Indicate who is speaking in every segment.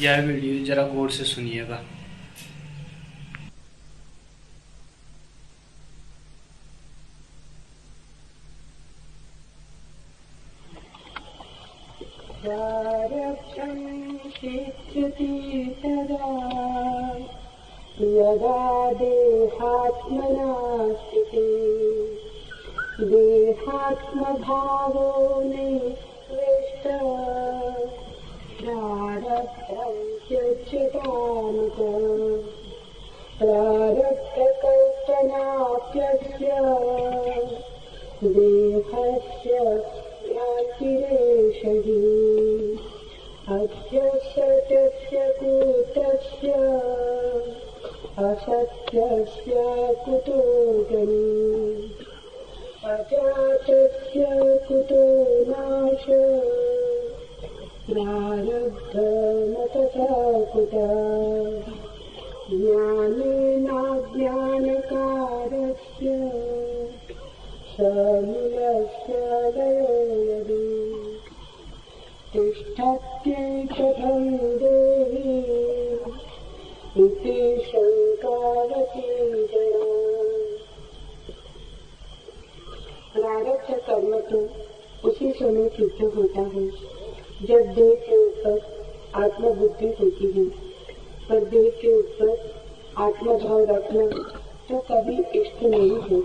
Speaker 1: यह वीडियो जरा गौर से सुनिएगा।
Speaker 2: यदा देहात्मना स्थितिः देहात्मभावो निःश्रेष्ट प्रारब्धं त्यज्यतामतः प्रारब्धकल्पनाप्यस्य देहस्य भ्रान्तिरेषधि अस्य सत्यस्य कुतस्य असत्यस्य कुतो गनि अजातस्य कुतो नाश प्रारब्धं तथा कुतः ज्ञानेनाज्ञानकारस्य समूलस्य लयो यदि तिष्ठत्यैकथं देहि इति शंकावती जना। प्रारब्ध कर्म तो उसी समय सिद्ध होता है जब देह के ऊपर आत्मबुद्धि होती है, पर देह के ऊपर आत्मभाव रखना तो कभी इष्ट नहीं है।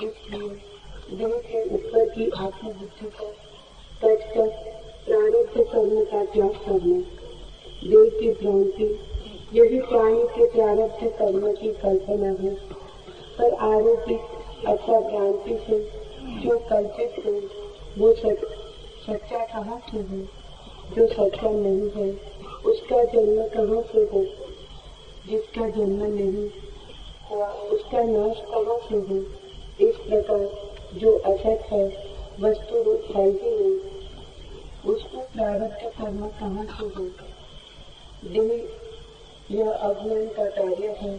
Speaker 2: इसलिए देह के ऊपर की आत्मबुद्धि को तज कर प्रारब्ध कर्म का त्याग करना, देह की भ्रांति यही प्राणी के प्रारब्ध कर्म की कल्पना है। पर आरोपित अथवा भ्रांति से जो कल्पित हो वो सच्चा कहाँ से है? जो सच्चा नहीं है उसका जन्म कहाँ से हो? जिसका जन्म नहीं हुआ उसका नाश कहाँ से हो? इस प्रकार जो असत है वस्तु रूप है ही नहीं, उसको प्रारब्ध कर्म कहाँ से हो? देह यह अज्ञान का कार्य है,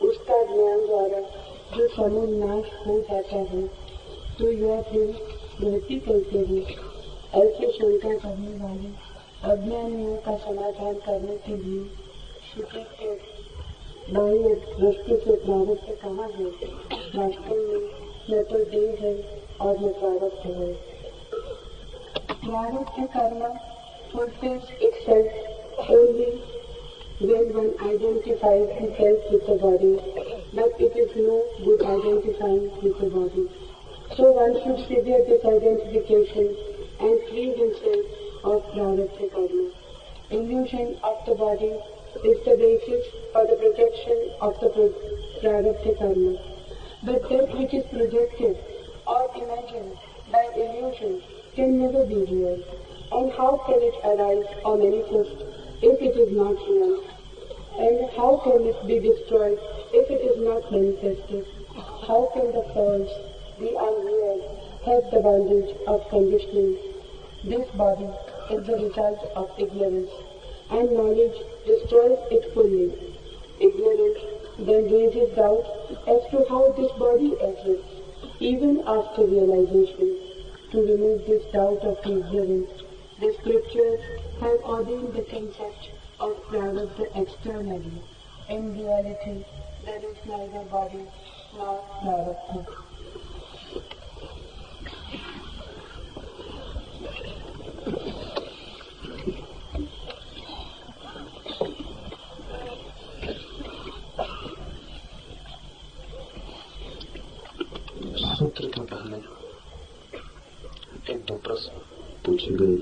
Speaker 2: उसका ज्ञान द्वारा जो समूल नाश हो जाता है तो यह फिर रहती कैसे है? ऐसे शंका करने वाले अज्ञानियों का समाधान करने के लिए श्रुति के बाह्य दृष्टि से प्रारब्ध कहाँ है? वास्तव में न तो देह है और न प्रारब्ध है। प्रारब्ध कर्म fulfills itself only when one identifies himself with the body, but it is no good identifying with the body. So one should sever this identification and free himself of prarabdha karma. Illusion of the body is the basis for the projection of the prarabdha karma. But that which is projected or imagined by illusion can never be real. And how can it arise or manifest if it is not real? And how can it be destroyed if it is not manifested? How can the false, the unreal, have the bondage of conditioning? This body is the result of ignorance, and knowledge destroys it fully. Ignorance then raises doubt as to how this body exists, even after realization. To remove this doubt of ignorance, the scriptures have ordained the concept of prarabdha externally. In reality, there is neither body nor prarabdha.
Speaker 3: सूत्र के पहले एक दो प्रश्न पूछे गए,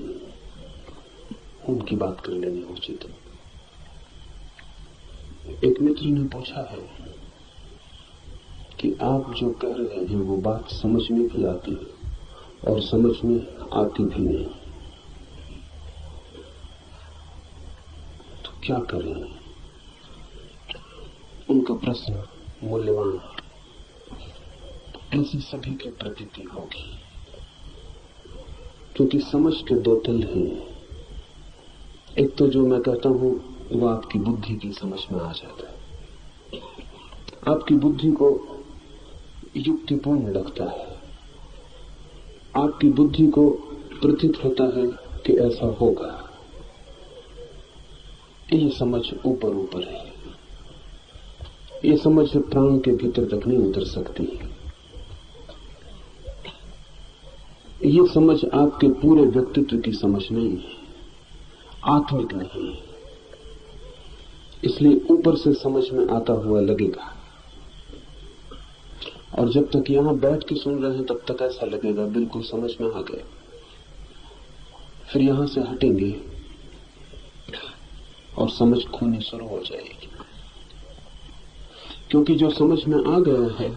Speaker 3: उनकी बात कर लेनी उचित है। एक मित्र ने पूछा है कि आप जो कह रहे हैं वो बात समझ में भी आती है और समझ में आती भी नहीं, तो क्या करें? उनका प्रश्न मूल्यवान है, ऐसी सभी की प्रतीति होगी, क्योंकि समझ के दो तल हैं। एक तो जो मैं कहता हूं वो आपकी बुद्धि की समझ में आ जाता है, आपकी बुद्धि को युक्तिपूर्ण लगता है, आपकी बुद्धि को प्रतीत होता है कि ऐसा होगा। ये समझ ऊपर ऊपर है, ये समझ प्राण के भीतर तक नहीं उतर सकती। ये समझ आपके पूरे व्यक्तित्व की समझ नहीं है, आत्मिक नहीं है, इसलिए ऊपर से समझ में आता हुआ लगेगा। और जब तक यहां बैठ के सुन रहे हैं तब तक ऐसा लगेगा बिल्कुल समझ में आ गए। फिर यहां से हटेंगे और समझ खोनी शुरू हो जाएगी, क्योंकि जो समझ में आ गया है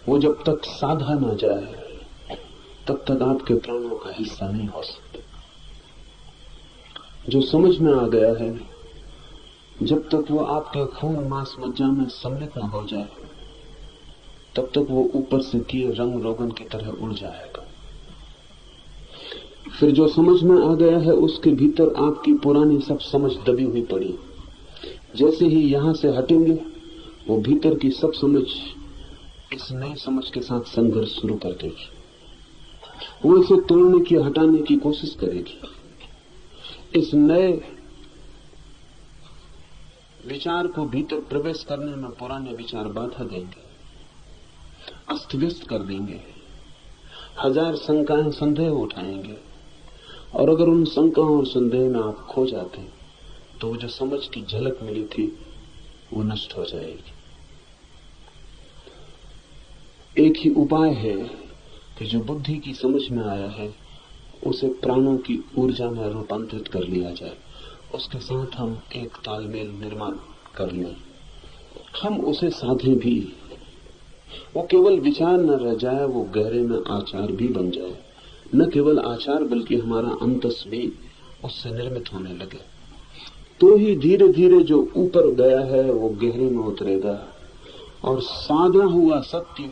Speaker 3: वो जब तक साधा ना जाए तब तक आपके प्राणों का हिस्सा नहीं हो सकता। जो समझ में आ गया है जब तक वो आपके खून मांस मज्जा में सम्मिलित न हो जाए तब तक वो ऊपर से किए रंग रोगन की तरह उड़ जाएगा। फिर जो समझ में आ गया है उसके भीतर आपकी पुरानी सब समझ दबी हुई पड़ी। जैसे ही यहां से हटेंगे वो भीतर की सब समझ इस नई समझ के साथ संघर्ष शुरू कर देगी। वो इसे तोड़ने की, हटाने की कोशिश करेगी। इस नए विचार को भीतर प्रवेश करने में पुराने विचार बाधा देंगे, अस्त व्यस्त कर देंगे, हजार शंकाएं संदेह उठाएंगे। और अगर उन शंकाओं और संदेह में आप खो जाते हैं तो वो जो समझ की झलक मिली थी वो नष्ट हो जाएगी। एक ही उपाय है कि जो बुद्धि की समझ में आया है उसे प्राणों की ऊर्जा में रूपांतरित कर लिया जाए, उसके साथ हम एक तालमेल निर्माण कर लें, हम उसे साधें भी। वो केवल विचार न रह जाए, वो गहरे में आचार भी बन जाए। न केवल आचार बल्कि हमारा अंतस भी उससे निर्मित होने लगे, तो ही धीरे धीरे जो ऊपर गया है वो गहरे में उतरेगा। और साधा हुआ सत्य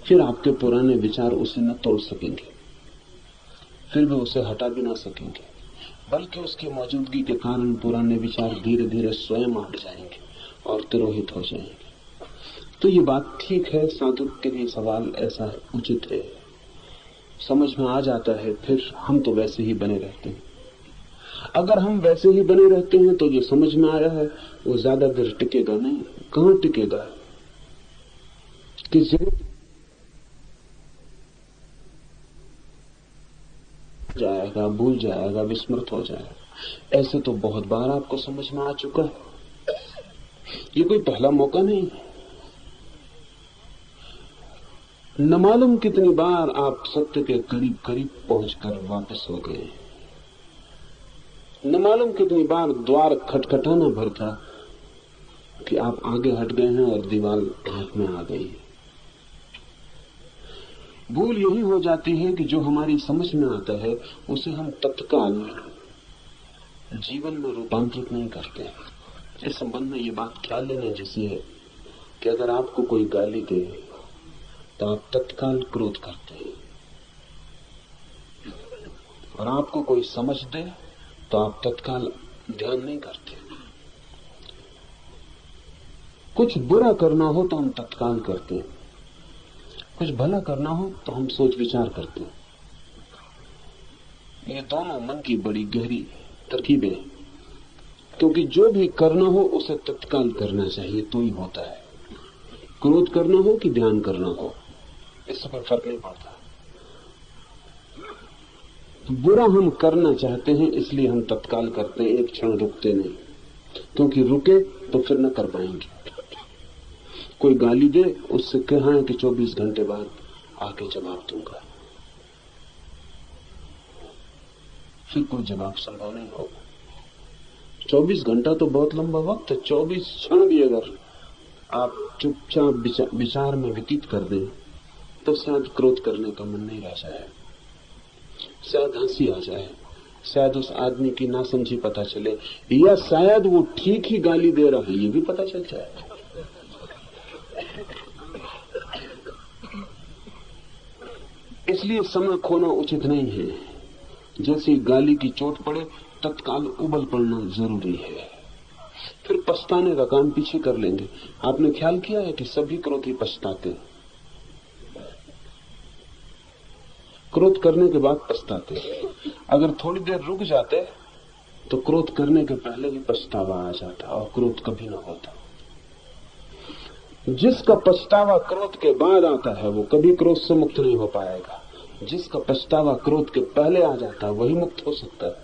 Speaker 3: फिर आपके पुराने विचार उसे न तोड़ सकेंगे, फिर भी उसे हटा भी ना सकेंगे, बल्कि उसकी मौजूदगी के कारण पुराने विचार धीरे धीरे स्वयं हट जाएंगे और तिरोहित हो जाएंगे। तो ये बात ठीक है, साधक के लिए सवाल ऐसा उचित है। समझ में आ जाता है फिर हम तो वैसे ही बने रहते हैं। अगर हम वैसे ही बने रहते हैं तो जो समझ में आया है वो ज्यादा देर टिकेगा नहीं। कहां टिकेगा, किस जगह जाएगा, भूल जाएगा, विस्मृत हो जाएगा। ऐसे तो बहुत बार आपको समझ में आ चुका है, ये कोई पहला मौका नहीं। न मालूम कितनी बार आप सत्य के करीब करीब पहुंचकर वापस हो गए, न मालूम कितनी बार द्वार खटखटाना भर था कि आप आगे हट गए हैं और दीवार हाथ में आ गई। भूल यही हो जाती है कि जो हमारी समझ में आता है उसे हम तत्काल जीवन में रूपांतरित नहीं करते। इस संबंध में ये बात ख्याल लेने जैसी है कि अगर आपको कोई गाली दे तो आप तत्काल क्रोध करते हैं, और आपको कोई समझ दे तो आप तत्काल ध्यान नहीं करते। कुछ बुरा करना हो तो हम तत्काल करते हैं, कुछ भला करना हो तो हम सोच विचार करते हैं। ये दोनों मन की बड़ी गहरी तरकीबें, क्योंकि जो भी करना हो उसे तत्काल करना चाहिए तो ही होता है। क्रोध करना हो कि ध्यान करना हो, इससे कोई फर्क नहीं पड़ता। बुरा हम करना चाहते हैं इसलिए हम तत्काल करते हैं, एक क्षण रुकते नहीं, क्योंकि रुके तो फिर न कर पाएंगे। कोई गाली दे उससे कहा है कि 24 घंटे बाद आके जवाब दूंगा, फिर कोई जवाब संभव नहीं होगा। 24 घंटा तो बहुत लंबा वक्त है। 24 क्षण भी अगर आप चुपचाप विचार में व्यतीत कर दें तो शायद क्रोध करने का मन नहीं रह जाए, शायद हंसी आ जाए, शायद उस आदमी की नासमझी पता चले, या शायद वो ठीक ही गाली दे रहा है ये भी पता चल जाए। इसलिए समय खोना उचित नहीं है। जैसे गाली की चोट पड़े तत्काल उबल पड़ना जरूरी है, फिर पछताने का काम पीछे कर लेंगे। आपने ख्याल किया है कि सभी क्रोधी पछताते, क्रोध करने के बाद पछताते। अगर थोड़ी देर रुक जाते तो क्रोध करने के पहले ही पछतावा आ जाता और क्रोध कभी ना होता। जिसका पछतावा क्रोध के बाद आता है वो कभी क्रोध से मुक्त नहीं हो पाएगा। जिसका पछतावा क्रोध के पहले आ जाता है वही मुक्त हो सकता है,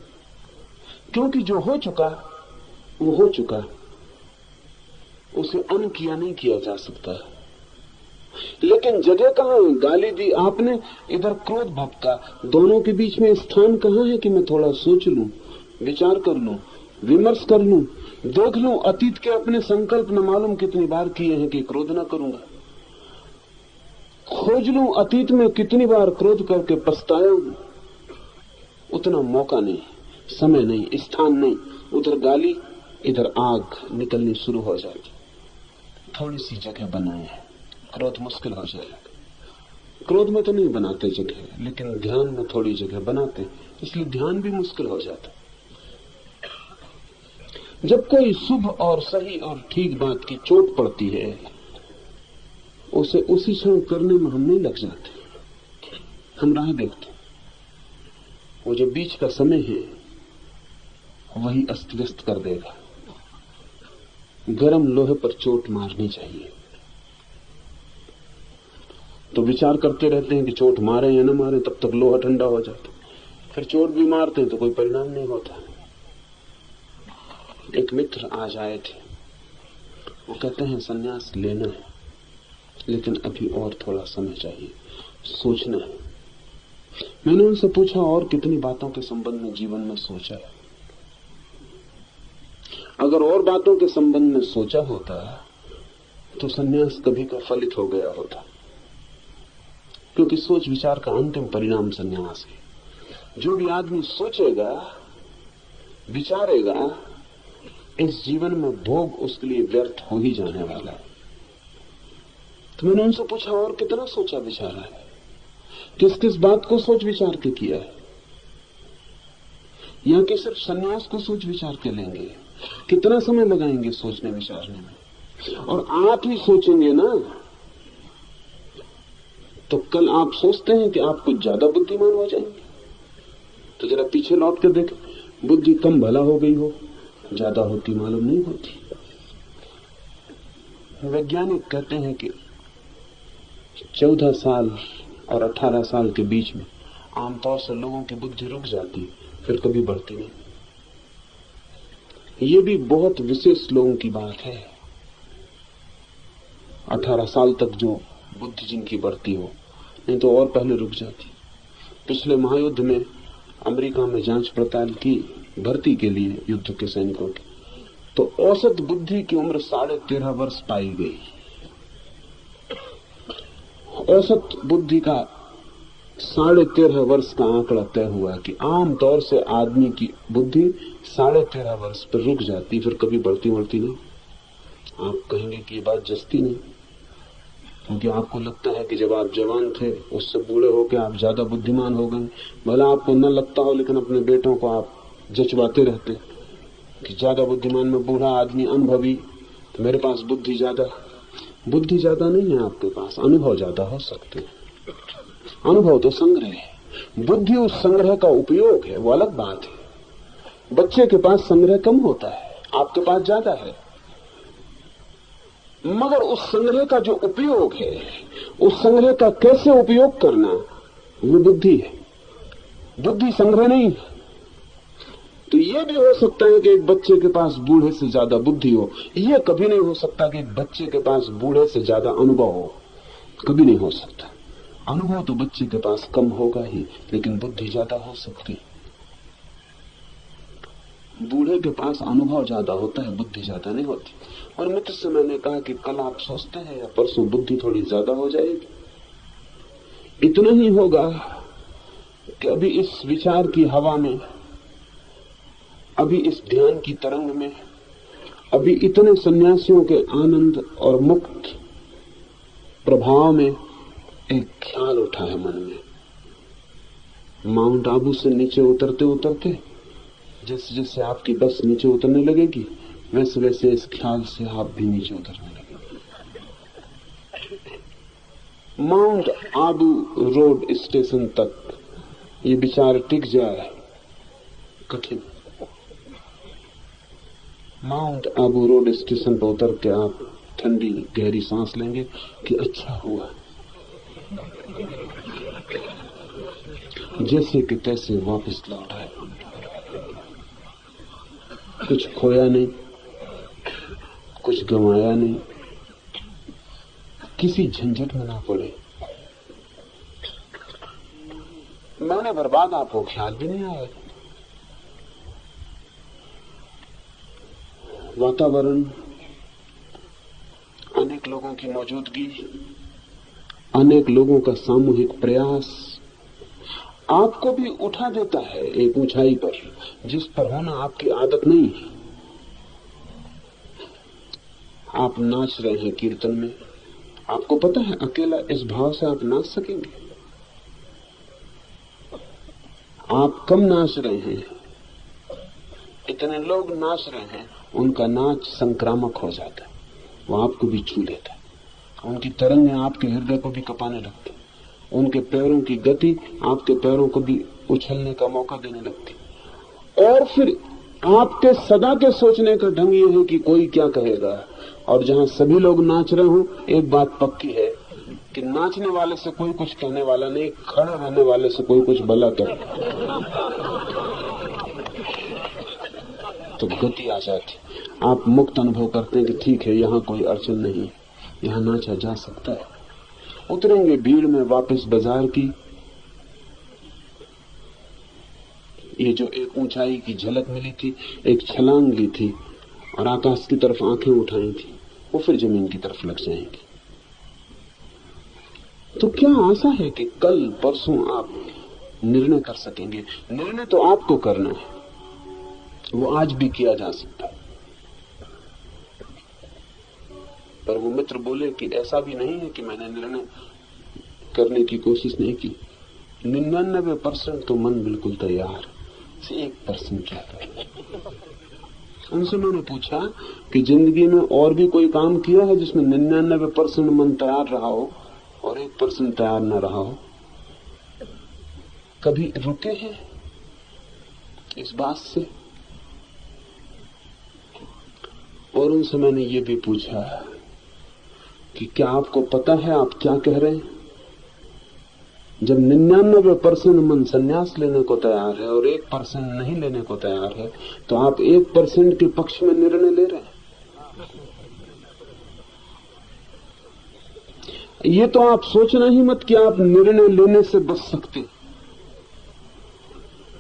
Speaker 3: क्योंकि जो हो चुका वो हो चुका, उसे अन किया नहीं किया जा सकता। लेकिन जगह कहां है? गाली दी आपने, इधर क्रोध भपका, दोनों के बीच में स्थान कहां है कि मैं थोड़ा सोच लूं, विचार कर लूं, विमर्श कर लूं, देख लूं अतीत के अपने संकल्प न मालूम कितनी बार किए हैं कि क्रोध ना करूंगा, खोज लूं अतीत में कितनी बार क्रोध करके पछताया हूं। उतना मौका नहीं, समय नहीं, स्थान नहीं। उधर गाली, इधर आग निकलनी शुरू हो जाती। थोड़ी सी जगह बनाए, क्रोध मुश्किल हो जाएगा। क्रोध में तो नहीं बनाते जगह, लेकिन ध्यान में थोड़ी जगह बनाते, इसलिए ध्यान भी मुश्किल हो जाता। जब कोई शुभ और सही और ठीक बात की चोट पड़ती है, उसे उसी क्षण करने में हम नहीं लग जाते, हम राह देखते। वो जो बीच का समय है वही अस्त व्यस्त कर देगा। गरम लोहे पर चोट मारनी चाहिए, तो विचार करते रहते हैं कि चोट मारे या न मारे, तब तक लोहा ठंडा हो जाता। फिर चोट भी मारते हैं तो कोई परिणाम नहीं होता। एक मित्र आज आए थे, वो कहते हैं संन्यास लेना है, लेकिन अभी और थोड़ा समय चाहिए, सोचना है। मैंने उनसे पूछा और कितनी बातों के संबंध में जीवन में सोचा है? अगर और बातों के संबंध में सोचा होता तो संन्यास कभी का फलित हो गया होता, क्योंकि सोच विचार का अंतिम परिणाम संन्यास है। जो भी आदमी सोचेगा, विचारेगा, इस जीवन में भोग उसके लिए व्यर्थ हो ही जाने वाला है। तो मैंने उनसे पूछा और कितना सोचा विचारा है, किस किस बात को सोच विचार के किया है, या कि सिर्फ संन्यास को सोच विचार के लेंगे? कितना समय लगाएंगे सोचने विचारने में? और आप ही सोचेंगे ना, तो कल आप सोचते हैं कि आप कुछ ज्यादा बुद्धिमान हो जाएंगे, तो जरा पीछे लौट कर देखें, बुद्धि कम भला हो गई हो, ज्यादा होती मालूम नहीं होती। वैज्ञानिक कहते हैं कि 14 साल और 18 साल के बीच में आमतौर से लोगों की बुद्धि रुक जाती, फिर कभी बढ़ती नहीं। ये भी बहुत विशेष लोगों की बात है। 18 साल तक जो बुद्धि जिनकी बढ़ती हो, नहीं तो और पहले रुक जाती। पिछले महायुद्ध में अमेरिका में जांच पड़ताल की भर्ती के लिए युद्ध के सैनिकों की, तो औसत बुद्धि की उम्र 13.5 वर्ष पाई गई। औसत बुद्धि का 13.5 वर्ष का आंकड़ा तय हुआ कि आमतौर से आदमी की बुद्धि 13.5 वर्ष पर रुक जाती, फिर कभी बढ़ती नहीं। आप कहेंगे कि ये बात जस्ती नहीं, क्योंकि आपको लगता है कि जब आप जवान थे उससे बूढ़े होकर आप ज्यादा बुद्धिमान हो गए। भला आपको न लगता हो, लेकिन अपने बेटों को आप जचवाते रहते कि ज्यादा बुद्धिमान में बूढ़ा आदमी, अनुभवी, तो मेरे पास बुद्धि ज्यादा। बुद्धि ज्यादा नहीं है आपके पास, अनुभव ज्यादा हो सकते हैं। अनुभव तो संग्रह है, बुद्धि उस संग्रह का उपयोग है, वो अलग बात है। बच्चे के पास संग्रह कम होता है, आपके पास ज्यादा है, मगर उस संग्रह का जो उपयोग है, उस संग्रह का कैसे उपयोग करना, वो बुद्धि है। बुद्धि संग्रह नहीं है। तो यह भी हो सकता है कि एक बच्चे के पास बूढ़े से ज्यादा बुद्धि हो, यह कभी नहीं हो सकता कि एक बच्चे के पास बूढ़े से ज्यादा अनुभव हो, कभी नहीं हो सकता। अनुभव तो बच्चे के पास कम होगा ही, लेकिन बुद्धि ज्यादा हो सकती। बूढ़े के पास अनुभव ज्यादा होता है, बुद्धि ज्यादा नहीं होती। और मित्र से मैंने कहा कि कल आप सोचते हैं या परसों बुद्धि थोड़ी ज्यादा हो जाएगी। इतना ही होगा कि अभी इस विचार की हवा में, अभी इस ध्यान की तरंग में, अभी इतने सन्यासियों के आनंद और मुक्त प्रभाव में एक ख्याल उठा है मन में। माउंट आबू से नीचे उतरते उतरते जैसे जैसे आपकी बस नीचे उतरने लगेगी, वैसे वैसे इस ख्याल से आप भी नीचे उतरने लगेंगे। माउंट आबू रोड स्टेशन तक ये विचार टिक जाए कठिन। माउंट आबू रोड स्टेशन पर उतर के आप ठंडी गहरी सांस लेंगे कि अच्छा हुआ, जैसे कि तैसे वापस लौट आए, कुछ खोया नहीं, कुछ गंवाया नहीं, किसी झंझट में ना पड़े। मैंने बर्बाद आपको ख्याल भी नहीं आया। वातावरण, अनेक लोगों की मौजूदगी, अनेक लोगों का सामूहिक प्रयास आपको भी उठा देता है एक ऊंचाई पर जिस पर होना आपकी आदत नहीं है। आप नाच रहे हैं कीर्तन में, आपको पता है अकेला इस भाव से आप नाच सकेंगे? आप कम नाच रहे हैं, इतने लोग नाच रहे हैं, उनका नाच संक्रामक हो जाता है, वो आपको भी छू लेता है, उनकी तरंगें आपके हृदय को भी कपाने लगती, उनके पैरों की गति आपके पैरों को भी उछलने का मौका देने लगती। और फिर आपके सदा के सोचने का ढंग ये है कि कोई क्या कहेगा। और जहां सभी लोग नाच रहे हो, एक बात पक्की है कि नाचने वाले से कोई कुछ कहने वाला नहीं, खड़े रहने वाले से कोई कुछ भला करे तो गति आ जाती। आप मुक्त अनुभव करते हैं कि ठीक है, यहाँ कोई अड़चन नहीं है, यहाँ नाचा जा सकता है। उतरेंगे भीड़ में वापस बाजार की, ये जो एक ऊंचाई की झलक मिली थी, एक छलांग ली थी और आकाश की तरफ आंखें उठाई थी, वो फिर जमीन की तरफ लग जाएंगी। तो क्या आशा है कि कल परसों आप निर्णय कर सकेंगे? निर्णय तो आपको करना है, वो आज भी किया जा सकता है। पर वो मित्र बोले कि ऐसा भी नहीं है कि मैंने निर्णय करने की कोशिश नहीं की। 99% तो मन बिल्कुल तैयार, 1% क्या करें? उनसे मैंने पूछा कि जिंदगी में और भी कोई काम किया है जिसमें 99% मन तैयार रहा हो और 1% तैयार न रहा हो? कभी रुके हैं इस बात से? और उनसे मैंने ये भी पूछा कि क्या आपको पता है आप क्या कह रहे हैं? जब 99% मन संन्यास लेने को तैयार है और 1% नहीं लेने को तैयार है, तो आप 1% के पक्ष में निर्णय ले रहे हैं। ये तो आप सोचना ही मत कि आप निर्णय लेने से बच सकते।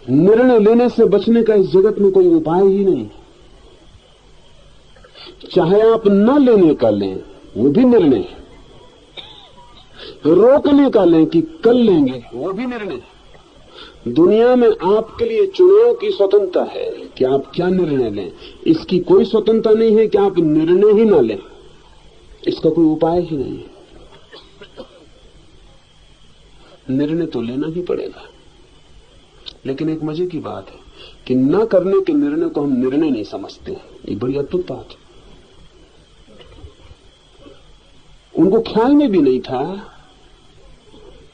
Speaker 3: निर्णय लेने से बचने का इस जगत में कोई उपाय ही नहीं। चाहे आप न लेने का लें, वो भी निर्णय है। रोकने का लें कि कल लेंगे, वो भी निर्णय है। दुनिया में आपके लिए चुनाव की स्वतंत्रता है कि आप क्या निर्णय लें। इसकी कोई स्वतंत्रता नहीं है कि आप निर्णय ही ना लें, इसका कोई उपाय ही नहीं है। निर्णय तो लेना ही पड़ेगा। लेकिन एक मजे की बात है कि न करने के निर्णय को हम निर्णय नहीं समझते। ये बड़ी अद्भुत बात है। उनको ख्याल में भी नहीं था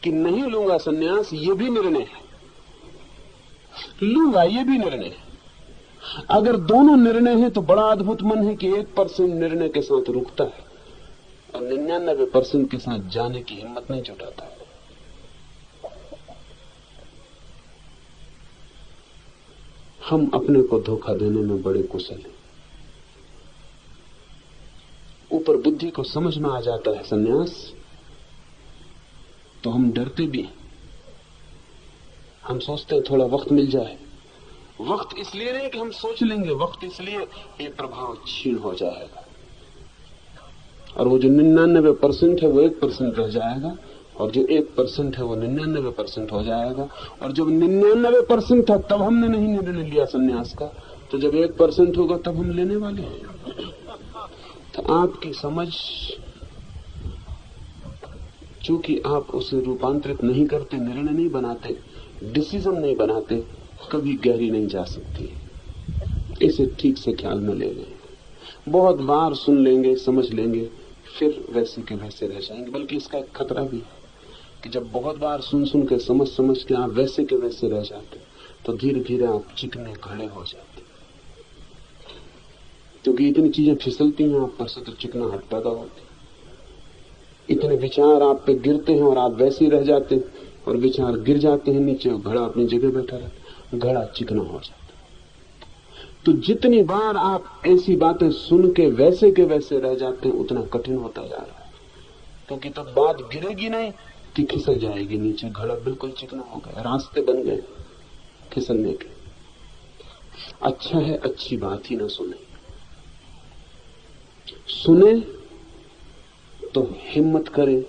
Speaker 3: कि नहीं लूंगा सन्यास, ये भी निर्णय है, लूंगा ये भी निर्णय है। अगर दोनों निर्णय है तो बड़ा अद्भुत मन है कि 1% निर्णय के साथ रुकता है और 99% के साथ जाने की हिम्मत नहीं जुटाता है। हम अपने को धोखा देने में बड़े कुशल हैं। ऊपर बुद्धि को समझ में आ जाता है सन्यास, तो हम डरते भी। हम सोचते हैं थोड़ा वक्त मिल जाए। वक्त इसलिए नहीं कि हम सोच लेंगे, वक्त इसलिए ये प्रभाव क्षीण हो जाएगा और वो जो 99% है वो 1% रह जाएगा और जो 1% है वो 99% हो जाएगा। और जब 99% था तब हमने नहीं निर्णय लिया सन्यास का, तो जब 1% होगा तब हम लेने वाले हैं। तो आपकी समझ, चूंकि आप उसे रूपांतरित नहीं करते, निर्णय नहीं बनाते, डिसीजन नहीं बनाते, कभी गहरी नहीं जा सकती। इसे ठीक से ख्याल में ले लें। बहुत बार सुन लेंगे, समझ लेंगे, फिर वैसे के वैसे रह जाएंगे। बल्कि इसका एक खतरा भी है कि जब बहुत बार सुन सुन के समझ के आप वैसे के वैसे रह जाते, तो धीरे धीरे आप चिकने खड़े हो जाते। तो क्योंकि इतनी चीजें फिसलती हैं आप पर से तो चिकनाहट पैदा होती, इतने विचार आप पे गिरते हैं और आप वैसे ही रह जाते हैं, और विचार गिर जाते हैं नीचे और घड़ा अपनी जगह बैठा रहता, घड़ा चिकना हो जाता। तो जितनी बार आप ऐसी बातें सुन के वैसे रह जाते हैं उतना कठिन होता जा रहा है, क्योंकि तब बात गिरेगी नहीं कि खिसल जाएगी नीचे, घड़ा बिल्कुल चिकना हो गया, रास्ते बन गए खिसलने के। अच्छा है अच्छी बात ही ना सुने, सुने तो हिम्मत करें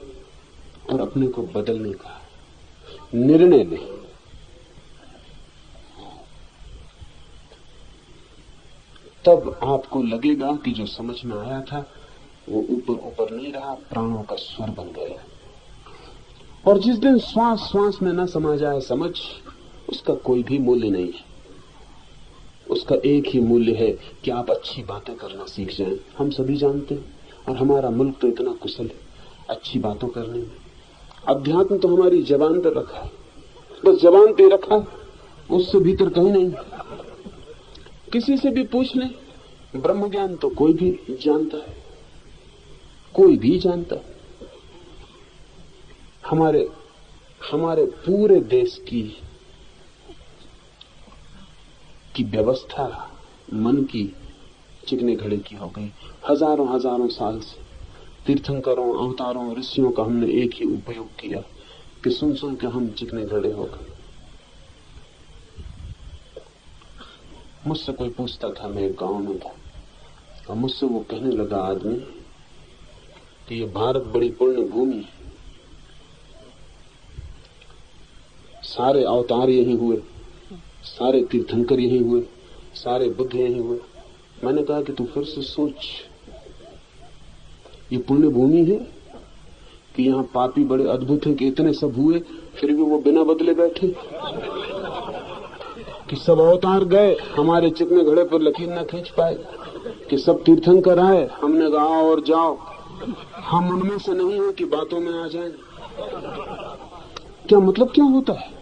Speaker 3: और अपने को बदलने का निर्णय लें। तब आपको लगेगा कि जो समझ में आया था वो ऊपर ऊपर नहीं रहा, प्राणों का स्वर बन गया। और जिस दिन श्वास श्वास में न समा जाए समझ, उसका कोई भी मूल्य नहीं है। उसका एक ही मूल्य है कि आप अच्छी बातें करना सीख जाएं। हम सभी जानते हैं, और हमारा मुल्क तो इतना कुशल है अच्छी बातों करने में। अध्यात्म तो हमारी जबान पर रखा है, बस जबान पे रखा है, उससे भीतर कहीं नहीं। किसी से भी पूछ लें, ब्रह्म ज्ञान तो कोई भी जानता है, कोई भी जानता है। हमारे पूरे देश की व्यवस्था मन की चिकने घड़े की हो गई। हजारों साल से तीर्थंकरों, अवतारों, ऋषियों का हमने एक ही उपयोग किया कि सुन सुन के हम चिकने घड़े हो गए। मुझसे कोई पूछता था, मैं एक गांव में था, और मुझसे वो कहने लगा आदमी कि ये भारत बड़ी पुण्य भूमि है, सारे अवतार यही हुए, सारे तीर्थंकर यही हुए, सारे बुद्ध यही हुए। मैंने कहा कि तू फिर से सोच, ये पुण्य भूमि है कि यहाँ पापी बड़े अद्भुत हैं कि इतने सब हुए फिर भी वो बिना बदले बैठे, कि सब अवतार गए हमारे चिकने घड़े पर लकीर न खींच पाए, कि सब तीर्थंकर आए हमने कहा और जाओ, हम उनमें से नहीं है कि बातों में आ जाएं। क्या मतलब क्या होता है?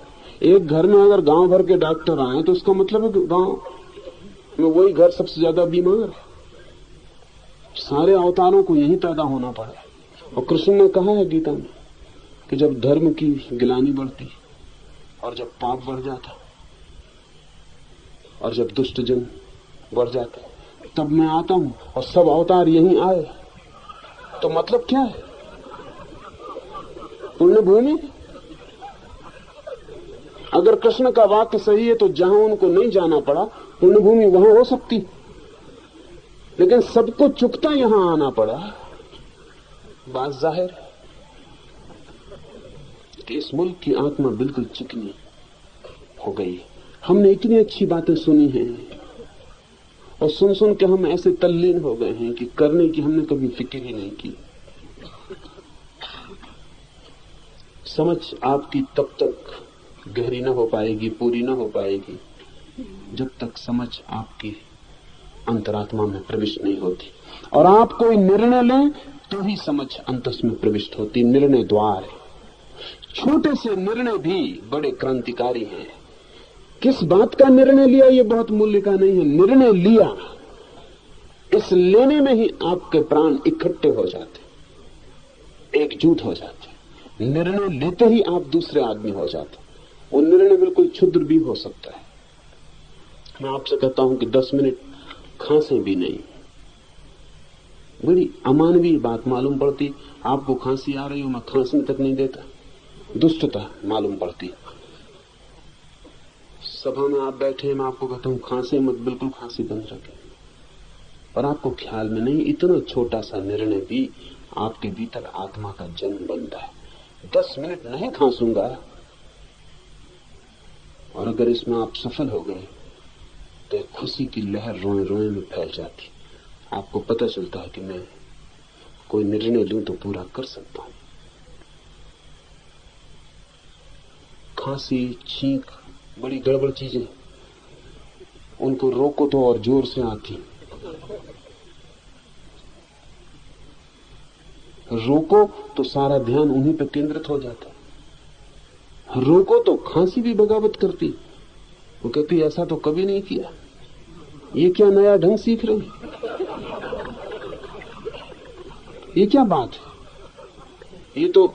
Speaker 3: एक घर में अगर गांव भर के डॉक्टर आए तो उसका मतलब है कि गांव में वही घर सबसे ज्यादा बीमार है। सारे अवतारों को यही पैदा होना पड़ा। और कृष्ण ने कहा है गीता में कि जब धर्म की गिलानी बढ़ती और जब पाप बढ़ जाता और जब दुष्ट जन बढ़ जाता, तब मैं आता हूं और सब अवतार यहीं आए। तो मतलब क्या है? पुण्य भूमि। अगर कृष्ण का वाक्य सही है तो जहां उनको नहीं जाना पड़ा पुण्य भूमि वहां हो सकती, लेकिन सबको चुकता यहां आना पड़ा। बात जाहिर है कि इस मुल्क की आत्मा बिल्कुल चिकनी हो गई। हमने इतनी अच्छी बातें सुनी हैं और सुन सुन के हम ऐसे तल्लीन हो गए हैं कि करने की हमने कभी फिक्र ही नहीं की। समझ आपकी तब तक गहरी न हो पाएगी, पूरी न हो पाएगी, जब तक समझ आपकी अंतरात्मा में प्रविष्ट नहीं होती। और आप कोई निर्णय लें तो ही समझ अंतस में प्रविष्ट होती। निर्णय द्वार है। छोटे से निर्णय भी बड़े क्रांतिकारी हैं। किस बात का निर्णय लिया ये बहुत मूल्य का नहीं है, निर्णय लिया, इस लेने में ही आपके प्राण इकट्ठे हो जाते, एकजुट हो जाते। निर्णय लेते ही आप दूसरे आदमी हो जाते। वो निर्णय बिल्कुल क्षुद्र भी हो सकता है। मैं आपसे कहता हूं कि 10 मिनट खांसे भी नहीं, बड़ी अमानवीय बात मालूम पड़ती। आपको खांसी आ रही हो, मैं खांसने तक नहीं देता, दुष्टता मालूम पड़ती। सभा में आप बैठे हैं, मैं आपको कहता हूं खांसे मत, बिल्कुल खांसी बंद रखें, और आपको ख्याल में नहीं, इतना छोटा सा निर्णय भी आपके भीतर आत्मा का जन्म बनता है। 10 मिनट नहीं खांसूंगा, और अगर इसमें आप सफल हो गए तो एक खुशी की लहर रोए रोए में फैल जाती। आपको पता चलता है कि मैं कोई निर्णय लूं तो पूरा कर सकता हूं। खांसी, छींक बड़ी गड़बड़ चीजें, उनको रोको तो और जोर से आती, रोको तो सारा ध्यान उन्हीं पर केंद्रित हो जाता। रोको तो खांसी भी बगावत करती, वो कहती ऐसा तो कभी नहीं किया, ये क्या नया ढंग सीख रही। ये क्या बात है? ये तो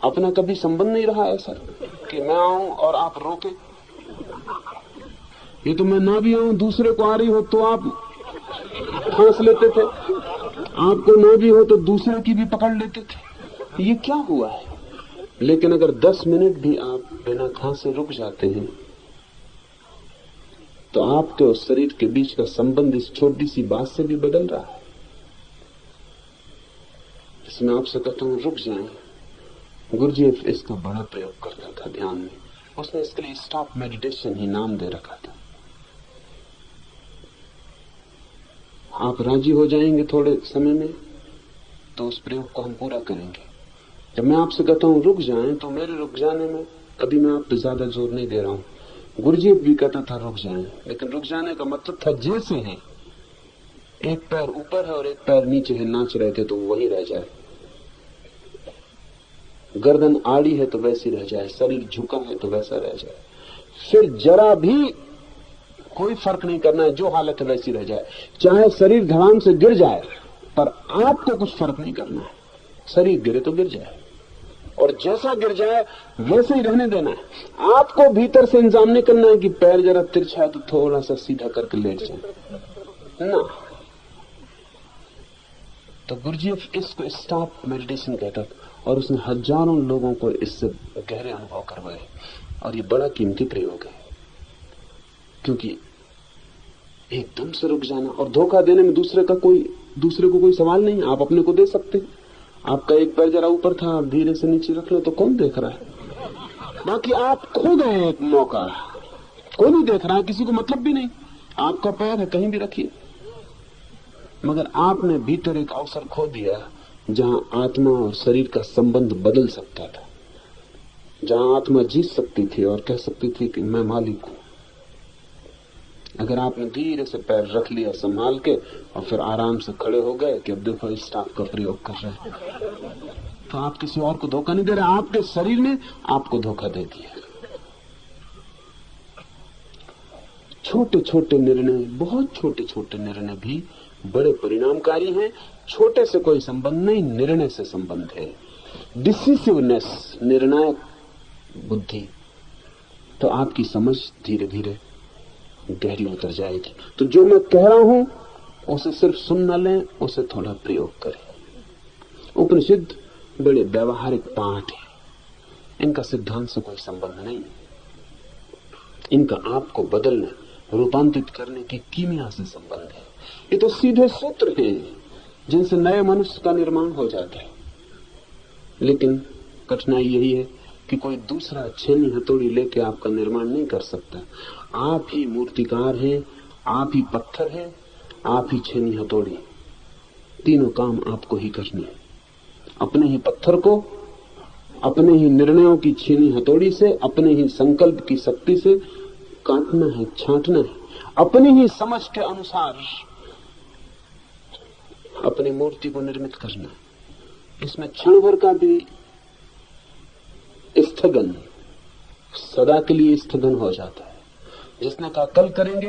Speaker 3: अपना कभी संबंध नहीं रहा ऐसा कि मैं आऊं और आप रोके। ये तो मैं ना भी आऊं, दूसरे को आ रही हो तो आप फांस लेते थे, आपको ना भी हो तो दूसरे की भी पकड़ लेते थे। ये क्या हुआ है? लेकिन अगर 10 मिनट भी आप बिना खांसे रुक जाते हैं तो आपके और शरीर के बीच का संबंध इस छोटी सी बात से भी बदल रहा है। इसमें आपसे कहता हूं रुक जाएं। गुरुजीएफ इसका बड़ा प्रयोग करता था ध्यान में। उसने इसके लिए स्टॉप मेडिटेशन ही नाम दे रखा था। आप राजी हो जाएंगे थोड़े समय में तो उस प्रयोग को हम पूरा करेंगे। जब मैं आपसे कहता हूं रुक जाएं तो मेरे रुक जाने में कभी मैं आप पे ज्यादा जोर नहीं दे रहा हूं। गुरुजीएफ भी कहता था रुक जाएं, लेकिन रुक जाने का मतलब था जैसे है एक पैर ऊपर है और एक पैर नीचे है, नाच रहे थे तो वहीं रह जाए। गर्दन आड़ी है तो वैसी रह जाए, शरीर झुका है तो वैसा रह जाए। फिर जरा भी कोई फर्क नहीं करना है, जो हालत है वैसी रह जाए। चाहे शरीर धड़ाम से गिर जाए पर आपको कुछ फर्क नहीं करना है। शरीर गिरे तो गिर जाए और जैसा गिर जाए वैसे ही रहने देना है। आपको भीतर से इंतजाम नहीं करना है कि पैर जरा तिरछा है तो थोड़ा सा सीधा करके लेट जाए ना। तो गुरुजीएफ इसको स्टॉप मेडिटेशन कहता था और उसने हजारों लोगों को इससे गहरे अनुभव करवाए। और ये बड़ा कीमती प्रयोग है, क्योंकि एकदम से रुक जाना और धोखा देने में दूसरे को कोई सवाल नहीं। आप अपने को दे सकते हैं। आपका एक पैर जरा ऊपर था, आप धीरे से नीचे रख लो तो कौन देख रहा है? बाकी आप खो गए एक मौका, कोई नहीं देख रहा है, किसी को मतलब भी नहीं। आपका पैर है, कहीं भी रखिए, मगर आपने भीतर एक अवसर खो दिया जहां आत्मा और शरीर का संबंध बदल सकता था, जहां आत्मा जीत सकती थी और कह सकती थी कि मैं मालिक हूं। अगर आपने धीरे से पैर रख लिया संभाल के और फिर आराम से खड़े हो गए कि अब देखो स्टाफ का प्रयोग कर रहे हैं, तो आप किसी और को धोखा नहीं दे रहे, आपके शरीर ने आपको धोखा दे दिया। छोटे छोटे निर्णय, बहुत छोटे छोटे निर्णय भी बड़े परिणामकारी हैं। छोटे से कोई संबंध नहीं, निर्णय से संबंध है। डिसिसिवनेस, निर्णायक बुद्धि, तो आपकी समझ धीरे धीरे गहरी उतर जाएगी। तो जो मैं कह रहा हूं उसे सिर्फ सुन न लें, उसे थोड़ा प्रयोग करें। उपनिषद बड़े व्यवहारिक पाठ हैं, इनका सिद्धांत से कोई संबंध नहीं। इनका आपको बदलने, रूपांतरित करने की कीमिया से संबंध है। ये तो सीधे सूत्र हैं जिनसे नए मनुष्य का निर्माण हो जाता है। लेकिन कठिनाई यही है कि कोई दूसरा छेनी हथौड़ी लेके आपका निर्माण नहीं कर सकता। आप ही मूर्तिकार हैं, आप ही पत्थर हैं, आप ही छेनी हथौड़ी, तीनों काम आपको ही करने हैं। अपने ही पत्थर को अपने ही निर्णयों की छेनी हथौड़ी से, अपने ही संकल्प की शक्ति से काटना है, छांटना है, अपनी ही समझ के अनुसार अपनी मूर्ति को निर्मित करना है। इसमें क्षण भर का भी स्थगन सदा के लिए स्थगन हो जाता है। जिसने कहा कल करेंगे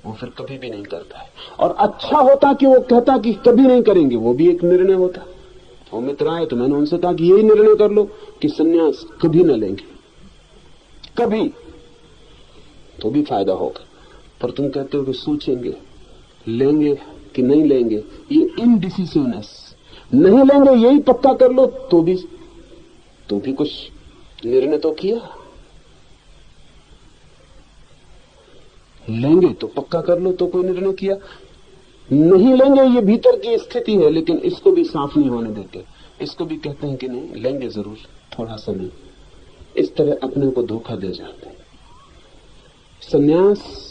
Speaker 3: वो फिर कभी भी नहीं करता है। और अच्छा होता कि वो कहता कि कभी नहीं करेंगे, वो भी एक निर्णय होता। वो मित्र आए तो मैंने उनसे कहा कि यही निर्णय कर लो कि सन्यास कभी न लेंगे, कभी, तो भी फायदा होगा। पर तुम कहते हो कि सोचेंगे, लेंगे कि नहीं लेंगे, ये इनडिसिसिवनेस, नहीं लेंगे यही पक्का कर लो तो भी कुछ निर्णय तो किया। लेंगे तो पक्का कर लो तो कोई निर्णय किया, नहीं लेंगे ये भीतर की स्थिति है, लेकिन इसको भी साफ नहीं होने देते। इसको भी कहते हैं कि नहीं लेंगे जरूर, थोड़ा सा नहीं। इस तरह अपने को धोखा दे जाते हैं। संन्यास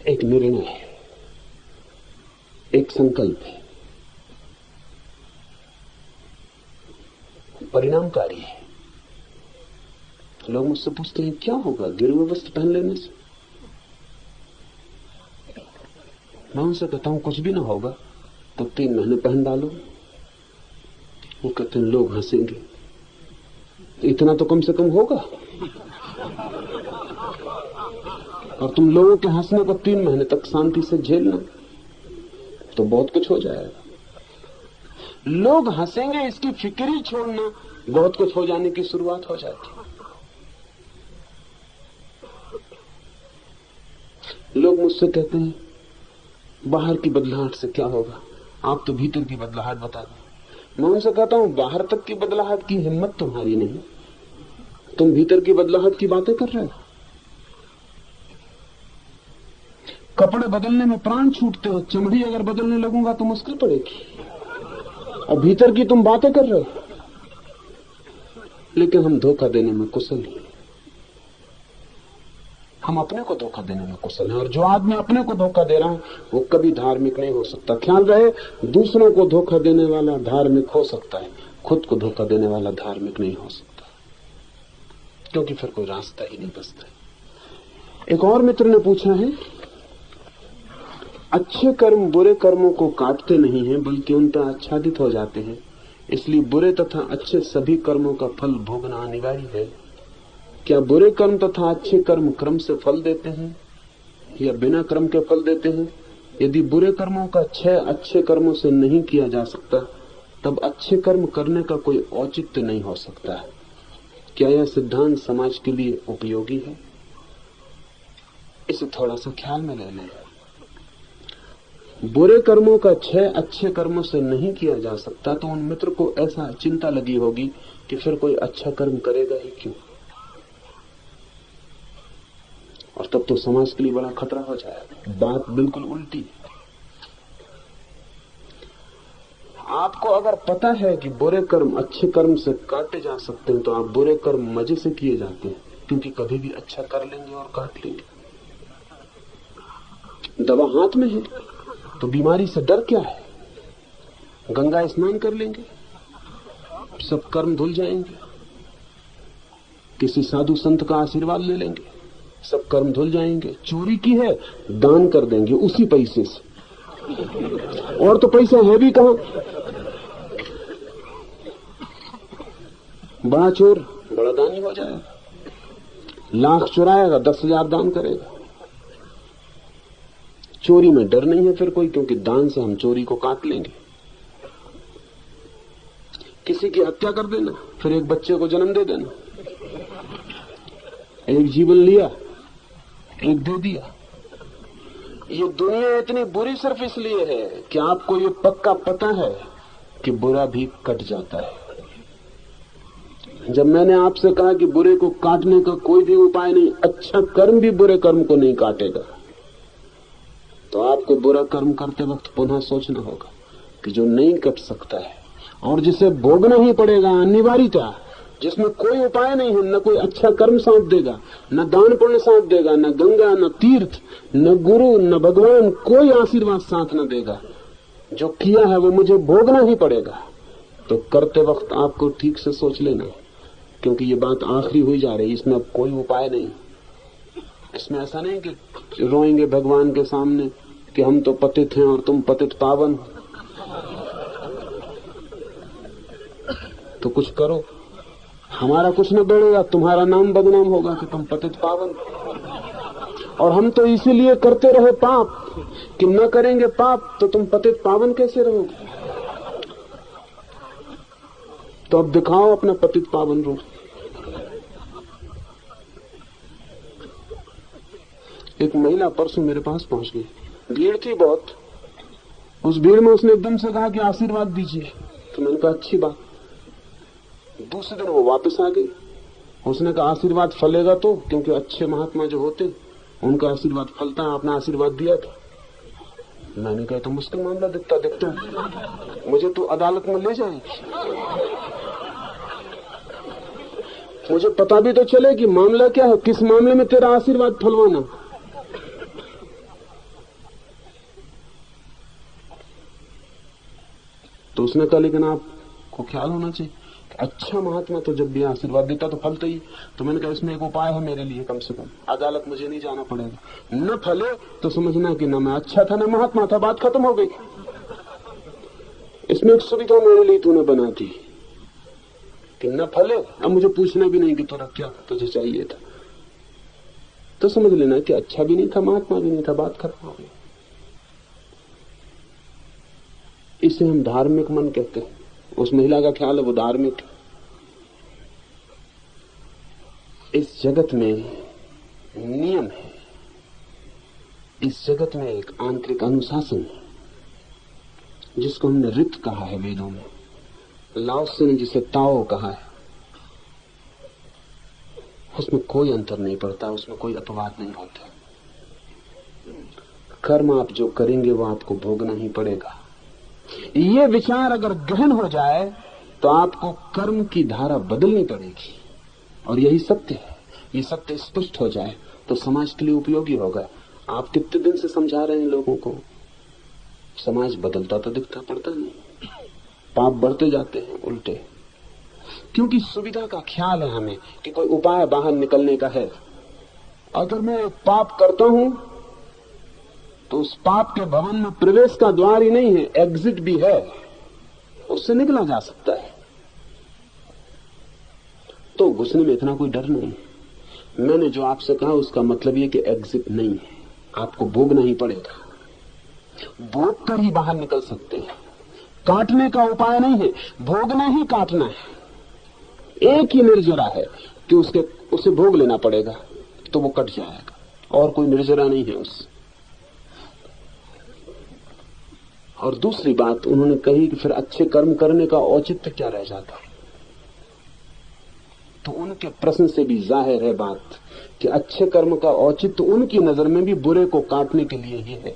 Speaker 3: एक निर्णय है, एक संकल्प है, परिणामकारी है। लोग मुझसे पूछते हैं क्या होगा गिरवे वस्त्र पहन लेने से? मैं उनसे कहता हूं कुछ भी ना होगा तो 3 महीने पहन डालो। वो कहते हैं लोग हंसेंगे, तो इतना तो कम से कम होगा। और तुम लोगों के हंसने को 3 महीने तक शांति से झेलना, तो बहुत कुछ हो जाएगा। लोग हंसेंगे इसकी फिक्र ही छोड़ना, बहुत कुछ हो जाने की शुरुआत हो जाती। लोग मुझसे कहते हैं बाहर की बदलाहट से क्या होगा, आप तो भीतर की बदलाहट बता दें। मैं उनसे कहता हूं बाहर तक की बदलाहट की हिम्मत तुम्हारी नहीं, तुम भीतर की बदलाहट की बातें कर रहे हो। कपड़े बदलने में प्राण छूटते हो, चमड़ी अगर बदलने लगूंगा तो मुश्किल पड़ेगी, और भीतर की तुम बातें कर रहे हो। लेकिन हम धोखा देने में कुशल हैं, हम अपने को धोखा देने में कुशल हैं, और जो आदमी अपने को धोखा दे रहा है वो कभी धार्मिक नहीं हो सकता। ख्याल रहे, दूसरों को धोखा देने वाला धार्मिक हो सकता है, खुद को धोखा देने वाला धार्मिक नहीं हो सकता, क्योंकि फिर कोई रास्ता ही नहीं बचता। एक और मित्र ने पूछा है, अच्छे कर्म बुरे कर्मों को काटते नहीं हैं बल्कि उन पर आच्छादित हो जाते हैं, इसलिए बुरे तथा अच्छे सभी कर्मों का फल भोगना अनिवार्य है। क्या बुरे कर्म तथा अच्छे कर्म क्रम से फल देते हैं या बिना कर्म के फल देते हैं? यदि बुरे कर्मों का क्षय अच्छे कर्मों से नहीं किया जा सकता, तब अच्छे कर्म करने का कोई औचित्य नहीं हो सकता है। क्या यह सिद्धांत समाज के लिए उपयोगी है? इसे थोड़ा सा ख्याल में ले लें। बुरे कर्मों का क्षय अच्छे कर्मों से नहीं किया जा सकता, तो उन मित्र को ऐसा चिंता लगी होगी कि फिर कोई अच्छा कर्म करेगा ही क्यों, और तब तो समाज के लिए बड़ा खतरा हो जाएगा। बात बिल्कुल उल्टी है। आपको अगर पता है कि बुरे कर्म अच्छे कर्म से काटे जा सकते हैं, तो आप बुरे कर्म मजे से किए जाते हैं, क्योंकि कभी भी अच्छा कर लेंगे और काट लेंगे। दवा हाथ में है तो बीमारी से डर क्या है? गंगा स्नान कर लेंगे, सब कर्म धुल जाएंगे। किसी साधु संत का आशीर्वाद ले लेंगे, सब कर्म धुल जाएंगे। चोरी की है, दान कर देंगे उसी पैसे से, और तो पैसा है भी कहां। बड़ा चोर बड़ा दानी हो जाएगा, लाख चुराएगा 10,000 दान करेगा। चोरी में डर नहीं है फिर कोई, क्योंकि दान से हम चोरी को काट लेंगे। किसी की हत्या कर देना, फिर एक बच्चे को जन्म दे देना, एक जीवन लिया, एक दे दिया। ये दुनिया इतनी बुरी सिर्फ इसलिए है कि आपको ये पक्का पता है कि बुरा भी कट जाता है। जब मैंने आपसे कहा कि बुरे को काटने का कोई भी उपाय नहीं, अच्छा कर्म भी बुरे कर्म को नहीं काटेगा, तो आपको बुरा कर्म करते वक्त पुनः सोचना होगा कि जो नहीं कट सकता है और जिसे भोगना ही पड़ेगा अनिवार्यता, जिसमें कोई उपाय नहीं है, न कोई अच्छा कर्म साथ देगा, न दान पुण्य साथ देगा, न गंगा, न तीर्थ, न गुरु, न भगवान, कोई आशीर्वाद साथ न देगा, जो किया है वो मुझे भोगना ही पड़ेगा। तो करते वक्त आपको ठीक से सोच लेना, क्योंकि ये बात आखिरी हुई जा रही है, इसमें अब कोई उपाय नहीं। इसमें ऐसा नहीं कि रोएंगे भगवान के सामने कि हम तो पतित हैं और तुम पतित पावन, तो कुछ करो। हमारा कुछ न बढ़ेगा, तुम्हारा नाम बदनाम होगा कि तुम पतित पावन। और हम तो इसीलिए करते रहे पाप कि न करेंगे पाप तो तुम पतित पावन कैसे रहोगे। तो अब दिखाओ अपना पतित पावन रूप। एक महिला परसों मेरे पास पहुंच गई, भीड़ थी बहुत। उस भीड़ में उसने एकदम से कहा कि आशीर्वाद दीजिए, तो मैंने कहा अच्छी बात। दूसरे दिन वो वापस आ गई, उसने कहा आशीर्वाद फलेगा तो, क्योंकि अच्छे महात्मा जो होते उनका आशीर्वाद फलता है, आपने आशीर्वाद दिया था। मैंने कहा तो मुश्किल मामला दिखता है, मुझे तो अदालत में ले जाएगी, मुझे पता भी तो चले कि मामला क्या है, किस मामले में तेरा आशीर्वाद फलवाना। तो उसने कहा लेकिन आपको ख्याल होना चाहिए, अच्छा महात्मा तो जब भी आशीर्वाद देता तो फलता ही। तो मैंने कहा इसमें एक उपाय है मेरे लिए, कम से कम अदालत मुझे नहीं जाना पड़ेगा। न फले तो समझना कि न मैं अच्छा था न महात्मा था, बात खत्म हो गई। इसमें एक सुविधा मेरे लिए तूने बना दी कि न फले, अब मुझे पूछना भी नहीं कि तुझे क्या तुझे चाहिए था। तो समझ लेना कि अच्छा भी नहीं था, महात्मा भी नहीं था, बात खत्म हो गई। इसे हम धार्मिक मन कहते हैं। उस महिला का ख्याल है वो धार्मिक। इस जगत में नियम है, इस जगत में एक आंतरिक अनुशासन है जिसको हमने रित कहा है वेदों में, लाओत्से ने जिसे ताओ कहा है। उसमें कोई अंतर नहीं पड़ता, उसमें कोई अपवाद नहीं होता। कर्म आप जो करेंगे वो आपको भोगना ही पड़ेगा। ये विचार अगर गहन हो जाए तो आपको कर्म की धारा बदलनी पड़ेगी, और यही सत्य है। ये सत्य स्पष्ट हो जाए तो समाज के लिए उपयोगी होगा। आप कितने दिन से समझा रहे हैं लोगों को, समाज बदलता तो दिखता पड़ता नहीं, पाप बढ़ते जाते हैं उल्टे, क्योंकि सुविधा का ख्याल है हमें कि कोई उपाय बाहर निकलने का है। अगर मैं एक पाप करता हूं तो उस पाप के भवन में प्रवेश का द्वार ही नहीं है, एग्जिट भी है, उससे निकला जा सकता है। तो घुसने में इतना कोई डर नहीं। मैंने जो आपसे कहा उसका मतलब यह कि एग्जिट नहीं है, आपको भोगना ही पड़ेगा। भोग कर ही बाहर निकल सकते हैं, काटने का उपाय नहीं है, भोगना ही काटना है। एक ही निर्जरा है कि उसे भोग लेना पड़ेगा तो वो कट जाएगा, और कोई निर्जरा नहीं है उससे। और दूसरी बात उन्होंने कही कि फिर अच्छे कर्म करने का औचित्य क्या रह जाता। तो उनके प्रश्न से भी जाहिर है बात कि अच्छे कर्म का औचित्य उनकी नजर में भी बुरे को काटने के लिए ही है।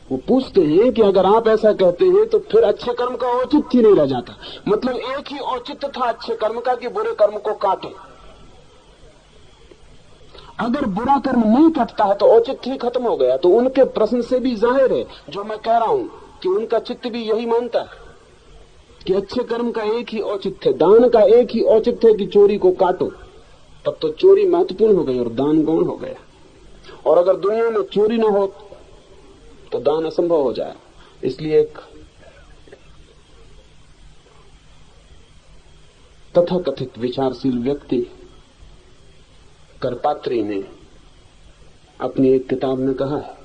Speaker 3: वो पूछते हैं कि अगर आप ऐसा कहते हैं तो फिर अच्छे कर्म का औचित्य ही नहीं रह जाता। मतलब एक ही औचित्य था अच्छे कर्म का कि बुरे कर्म को काटे। अगर बुरा कर्म नहीं कटता है तो औचित्य ही खत्म हो गया। तो उनके प्रश्न से भी जाहिर है जो मैं कह रहा हूं कि उनका चित्त भी यही मानता है कि अच्छे कर्म का एक ही औचित्य है, दान का एक ही औचित्य है कि चोरी को काटो। तब तो चोरी महत्वपूर्ण हो गई और दान गौण हो गया। और अगर दुनिया में चोरी न हो तो दान असंभव हो जाए। इसलिए एक तथाकथित विचारशील व्यक्ति करपात्री ने अपनी एक किताब में कहा है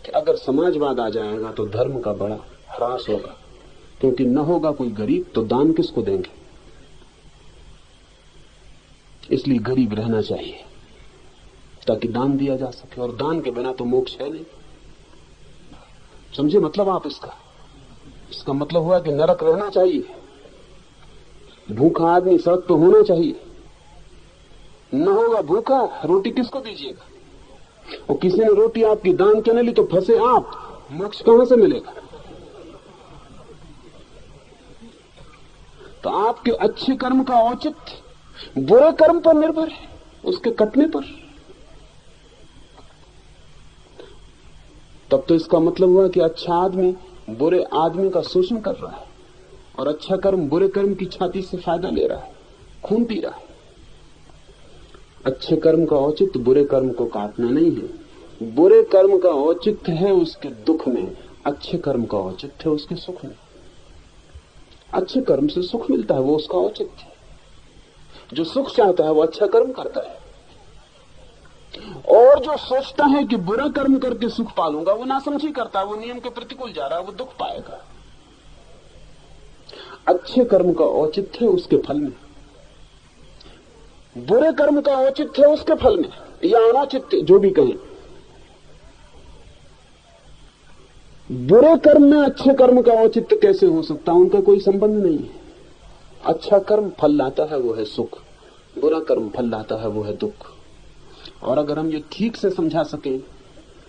Speaker 3: कि अगर समाजवाद आ जाएगा तो धर्म का बड़ा ह्रास होगा, क्योंकि न होगा कोई गरीब तो दान किसको देंगे। इसलिए गरीब रहना चाहिए ताकि दान दिया जा सके, और दान के बिना तो मोक्ष है नहीं। समझे मतलब आप इसका मतलब हुआ कि नरक रहना चाहिए, भूखा आदमी सड़क पर होना चाहिए। न होगा भूखा, रोटी किसको दीजिएगा? और किसी ने रोटी आपकी दान के न ली तो फंसे आप, मोक्ष कहां से मिलेगा? तो आपके अच्छे कर्म का औचित्य बुरे कर्म पर निर्भर है, उसके कटने पर। तब तो इसका मतलब हुआ कि अच्छा आदमी बुरे आदमी का शोषण कर रहा है, और अच्छा कर्म बुरे कर्म की छाती से फायदा ले रहा है, खून पी रहा है। अच्छे कर्म का औचित्य बुरे कर्म को काटना नहीं है, बुरे कर्म का औचित्य है उसके दुख में, अच्छे कर्म का औचित्य है उसके सुख में। अच्छे कर्म से सुख मिलता है, वो उसका औचित्य है। जो सुख चाहता है वो अच्छा कर्म करता है, और जो सोचता है कि बुरा कर्म करके सुख पालूंगा वो नासमझी करता है, वो नियम के प्रतिकूल जा रहा है, वो दुख पाएगा। अच्छे कर्म का औचित्य है उसके फल में, बुरे कर्म का औचित्य है उसके फल में, या अनौचित्य जो भी कहें। बुरे कर्म में अच्छे कर्म का औचित्य कैसे हो सकता है? उनका कोई संबंध नहीं है। अच्छा कर्म फल लाता है वो है सुख, बुरा कर्म फल लाता है वो है दुख। और अगर हम ये ठीक से समझा सकें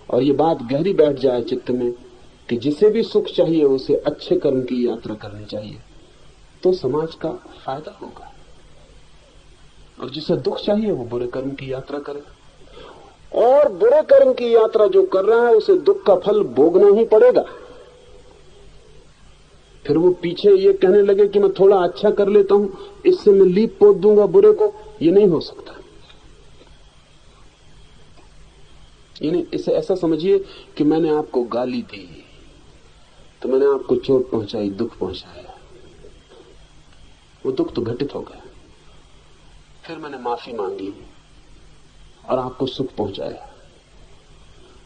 Speaker 3: और ये बात गहरी बैठ जाए चित्त में कि जिसे भी सुख चाहिए उसे अच्छे कर्म की यात्रा करनी चाहिए, तो समाज का फायदा होगा। और जिसे दुख चाहिए वो बुरे कर्म की यात्रा करे, और बुरे कर्म की यात्रा जो कर रहा है उसे दुख का फल भोगना ही पड़ेगा। फिर वो पीछे ये कहने लगे कि मैं थोड़ा अच्छा कर लेता हूं, इससे मैं लीप पोत दूंगा बुरे को, ये नहीं हो सकता। यानी इसे ऐसा समझिए कि मैंने आपको गाली दी तो मैंने आपको चोट पहुंचाई, दुख पहुंचाया, वो दुख तो घटित हो गया। फिर मैंने माफी मांग ली, और आपको सुख पहुंचाया।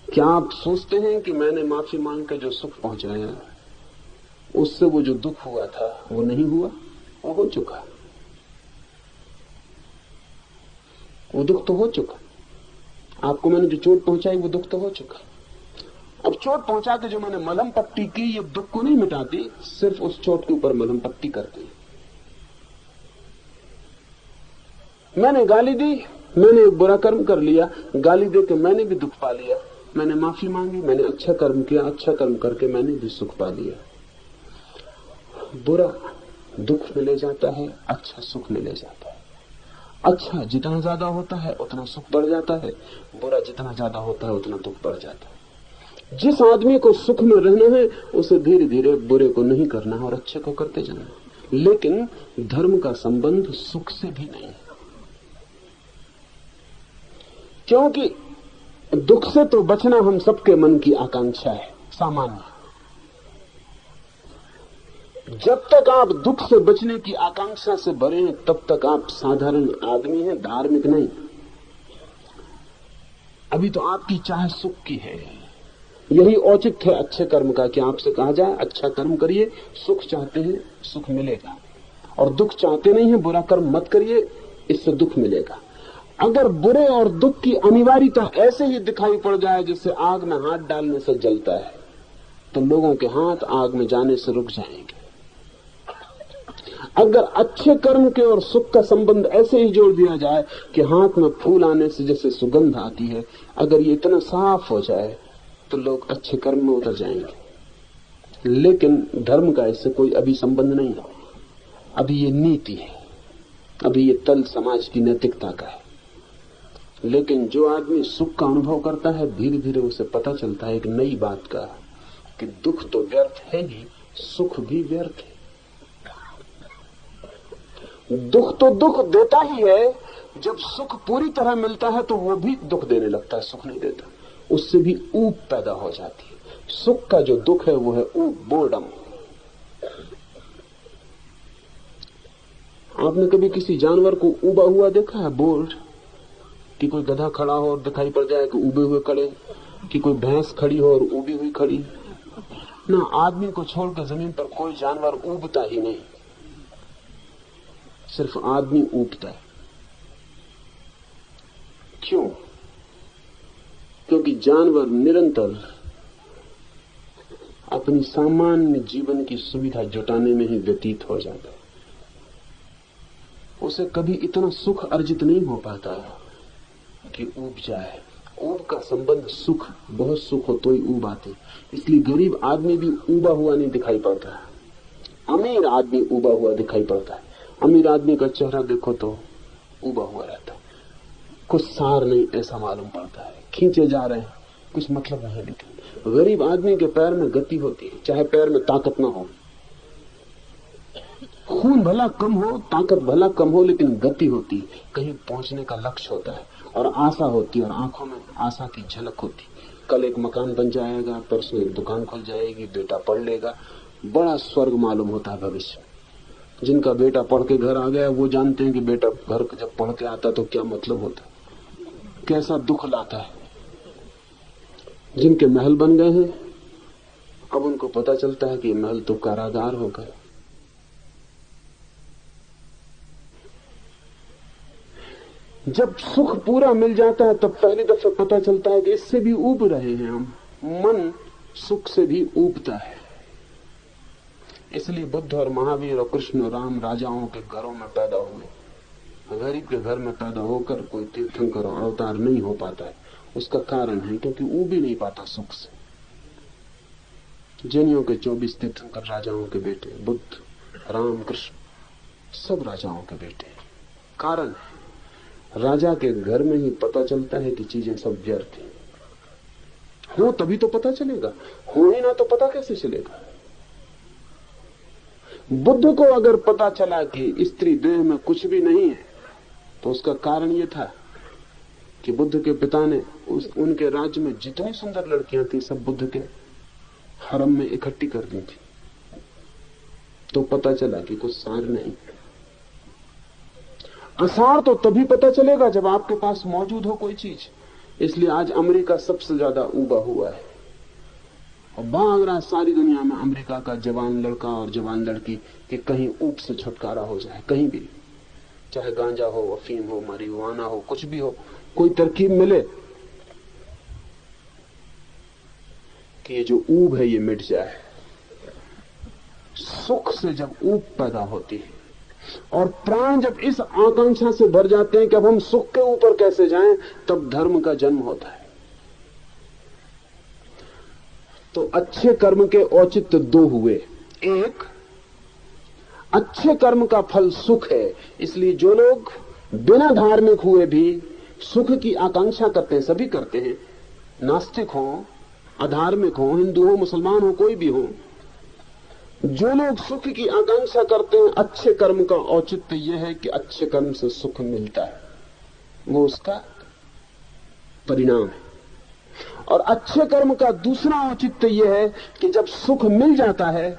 Speaker 3: क्या आप सोचते हैं कि मैंने माफी मांग कर जो सुख पहुंचाया उससे वो जो दुख हुआ था वो नहीं हुआ? वो हो चुका, वो दुख तो हो चुका। आपको मैंने जो चोट पहुंचाई वो दुख तो हो चुका। अब चोट पहुंचा के जो मैंने मलहम पट्टी की ये दुख को नहीं मिटाती, सिर्फ उस चोट के ऊपर मलहम पट्टी करती। मैंने गाली दी, मैंने एक बुरा कर्म कर लिया, गाली दे के मैंने भी दुख पा लिया। मैंने माफी मांगी, मैंने अच्छा कर्म किया, अच्छा कर्म करके मैंने भी सुख पा लिया। बुरा दुख में ले जाता है, अच्छा सुख में ले जाता है। अच्छा जितना ज्यादा होता है उतना सुख बढ़ जाता है, बुरा जितना ज्यादा होता है उतना दुख बढ़ जाता है। जिस आदमी को सुख में रहना है उसे धीरे धीरे बुरे को नहीं करना है और अच्छे को करते जाना है। लेकिन धर्म का संबंध सुख से भी नहीं है, क्योंकि दुख से तो बचना हम सबके मन की आकांक्षा है, सामान्य। जब तक आप दुख से बचने की आकांक्षा से भरे हैं तब तक आप साधारण आदमी हैं, धार्मिक नहीं। अभी तो आपकी चाह सुख की है। यही औचित्य है अच्छे कर्म का कि आपसे कहा जाए अच्छा कर्म करिए, सुख चाहते हैं सुख मिलेगा, और दुख चाहते नहीं है बुरा कर्म मत करिए, इससे दुख मिलेगा। अगर बुरे और दुख की अनिवार्यता ऐसे ही दिखाई पड़ जाए जैसे आग में हाथ डालने से जलता है, तो लोगों के हाथ आग में जाने से रुक जाएंगे। अगर अच्छे कर्म के और सुख का संबंध ऐसे ही जोड़ दिया जाए कि हाथ में फूल आने से जैसे सुगंध आती है, अगर ये इतना साफ हो जाए तो लोग अच्छे कर्म में उतर जाएंगे। लेकिन धर्म का इससे कोई अभी संबंध नहीं है। अभी ये नीति है, अभी ये तल समाज की नैतिकता का है। लेकिन जो आदमी सुख का अनुभव करता है, धीरे धीरे उसे पता चलता है एक नई बात का, कि दुख तो व्यर्थ है ही, सुख भी व्यर्थ है। दुख तो दुख देता ही है, जब सुख पूरी तरह मिलता है तो वो भी दुख देने लगता है, सुख नहीं देता। उससे भी ऊब पैदा हो जाती है। सुख का जो दुख है वो है ऊब, बोर्डम। आपने कभी किसी जानवर को ऊबा हुआ देखा है? बोर्ड कि कोई गधा खड़ा हो और दिखाई पड़ जाए कि ऊबे हुए खड़े, कि कोई भैंस खड़ी हो और ऊबी हुई खड़ी ना। आदमी को छोड़कर जमीन पर कोई जानवर ऊबता ही नहीं, सिर्फ आदमी ऊबता है। क्यों? क्योंकि जानवर निरंतर अपनी सामान्य जीवन की सुविधा जुटाने में ही व्यतीत हो जाता है। उसे कभी इतना सुख अर्जित नहीं हो पाता कि ऊब जाए। ऊब का संबंध सुख, बहुत सुख हो तो ही ऊब आते। इसलिए गरीब आदमी भी ऊबा हुआ नहीं दिखाई पड़ता, अमीर आदमी ऊबा हुआ दिखाई पड़ता है। अमीर आदमी का चेहरा देखो तो ऊबा हुआ रहता है, कुछ सार नहीं ऐसा मालूम पड़ता है, खींचे जा रहे हैं, कुछ मतलब नहीं। लेकिन गरीब आदमी के पैर में गति होती है, चाहे पैर में ताकत ना हो, खून भला कम हो, ताकत भला कम हो, लेकिन गति होती है, कहीं पहुंचने का लक्ष्य होता है और आशा होती है, और आंखों में आशा की झलक होती। कल एक मकान बन जाएगा, परसों एक दुकान खुल जाएगी, बेटा पढ़ लेगा, बड़ा स्वर्ग मालूम होता है भविष्य। जिनका बेटा पढ़ के घर आ गया वो जानते हैं कि बेटा घर जब पढ़ के आता तो क्या मतलब होता, कैसा दुख लाता है। जिनके महल बन गए हैं अब उनको पता चलता है कि महल तो कारागार हो गए। जब सुख पूरा मिल जाता है तब पहली दफे पता चलता है कि इससे भी ऊब रहे हैं हम। मन सुख से भी ऊबता है। इसलिए बुद्ध और महावीर और कृष्ण और राम राजाओं के घरों में पैदा हुए। गरीब के घर में पैदा होकर कोई तीर्थंकर और अवतार नहीं हो पाता है। उसका कारण है क्योंकि ऊब ही नहीं पाता सुख से। जैनियों के 24 तीर्थंकर राजाओं के बेटे, बुद्ध, राम, कृष्ण, सब राजाओं के बेटे। कारण है राजा के घर में ही पता चलता है कि चीजें सब व्यर्थ हैं। हो तभी तो पता चलेगा, हो ही ना तो पता कैसे चलेगा। बुद्ध को अगर पता चला कि स्त्री देह में कुछ भी नहीं है तो उसका कारण यह था कि बुद्ध के पिता ने उनके राज्य में जितनी सुंदर लड़कियां थी सब बुद्ध के हरम में इकट्ठी कर दी थी। तो पता चला कि कुछ सार नहीं। असार तो तभी पता चलेगा जब आपके पास मौजूद हो कोई चीज। इसलिए आज अमेरिका सबसे ज्यादा उबा हुआ है और भाग रहा है सारी दुनिया में अमेरिका का जवान लड़का और जवान लड़की कि कहीं ऊप से छुटकारा हो जाए, कहीं भी, चाहे गांजा हो, अफीम हो, marijuana हो, कुछ भी हो, कोई तरकीब मिले कि ये जो ऊब है ये मिट जाए। सुख से जब ऊब पैदा होती है और प्राण जब इस आकांक्षा से भर जाते हैं कि अब हम सुख के ऊपर कैसे जाएं, तब धर्म का जन्म होता है। तो अच्छे कर्म के औचित्य दो हुए। एक, अच्छे कर्म का फल सुख है, इसलिए जो लोग बिना धार्मिक हुए भी सुख की आकांक्षा करते हैं, सभी करते हैं, नास्तिक हो, अधार्मिक हो, हिंदू हो, मुसलमान हो, कोई भी हो, जो लोग सुख की आकांक्षा करते हैं, अच्छे कर्म का औचित्य यह है कि अच्छे कर्म से सुख मिलता है, वो उसका परिणाम है। और अच्छे कर्म का दूसरा औचित्य यह है कि जब सुख मिल जाता है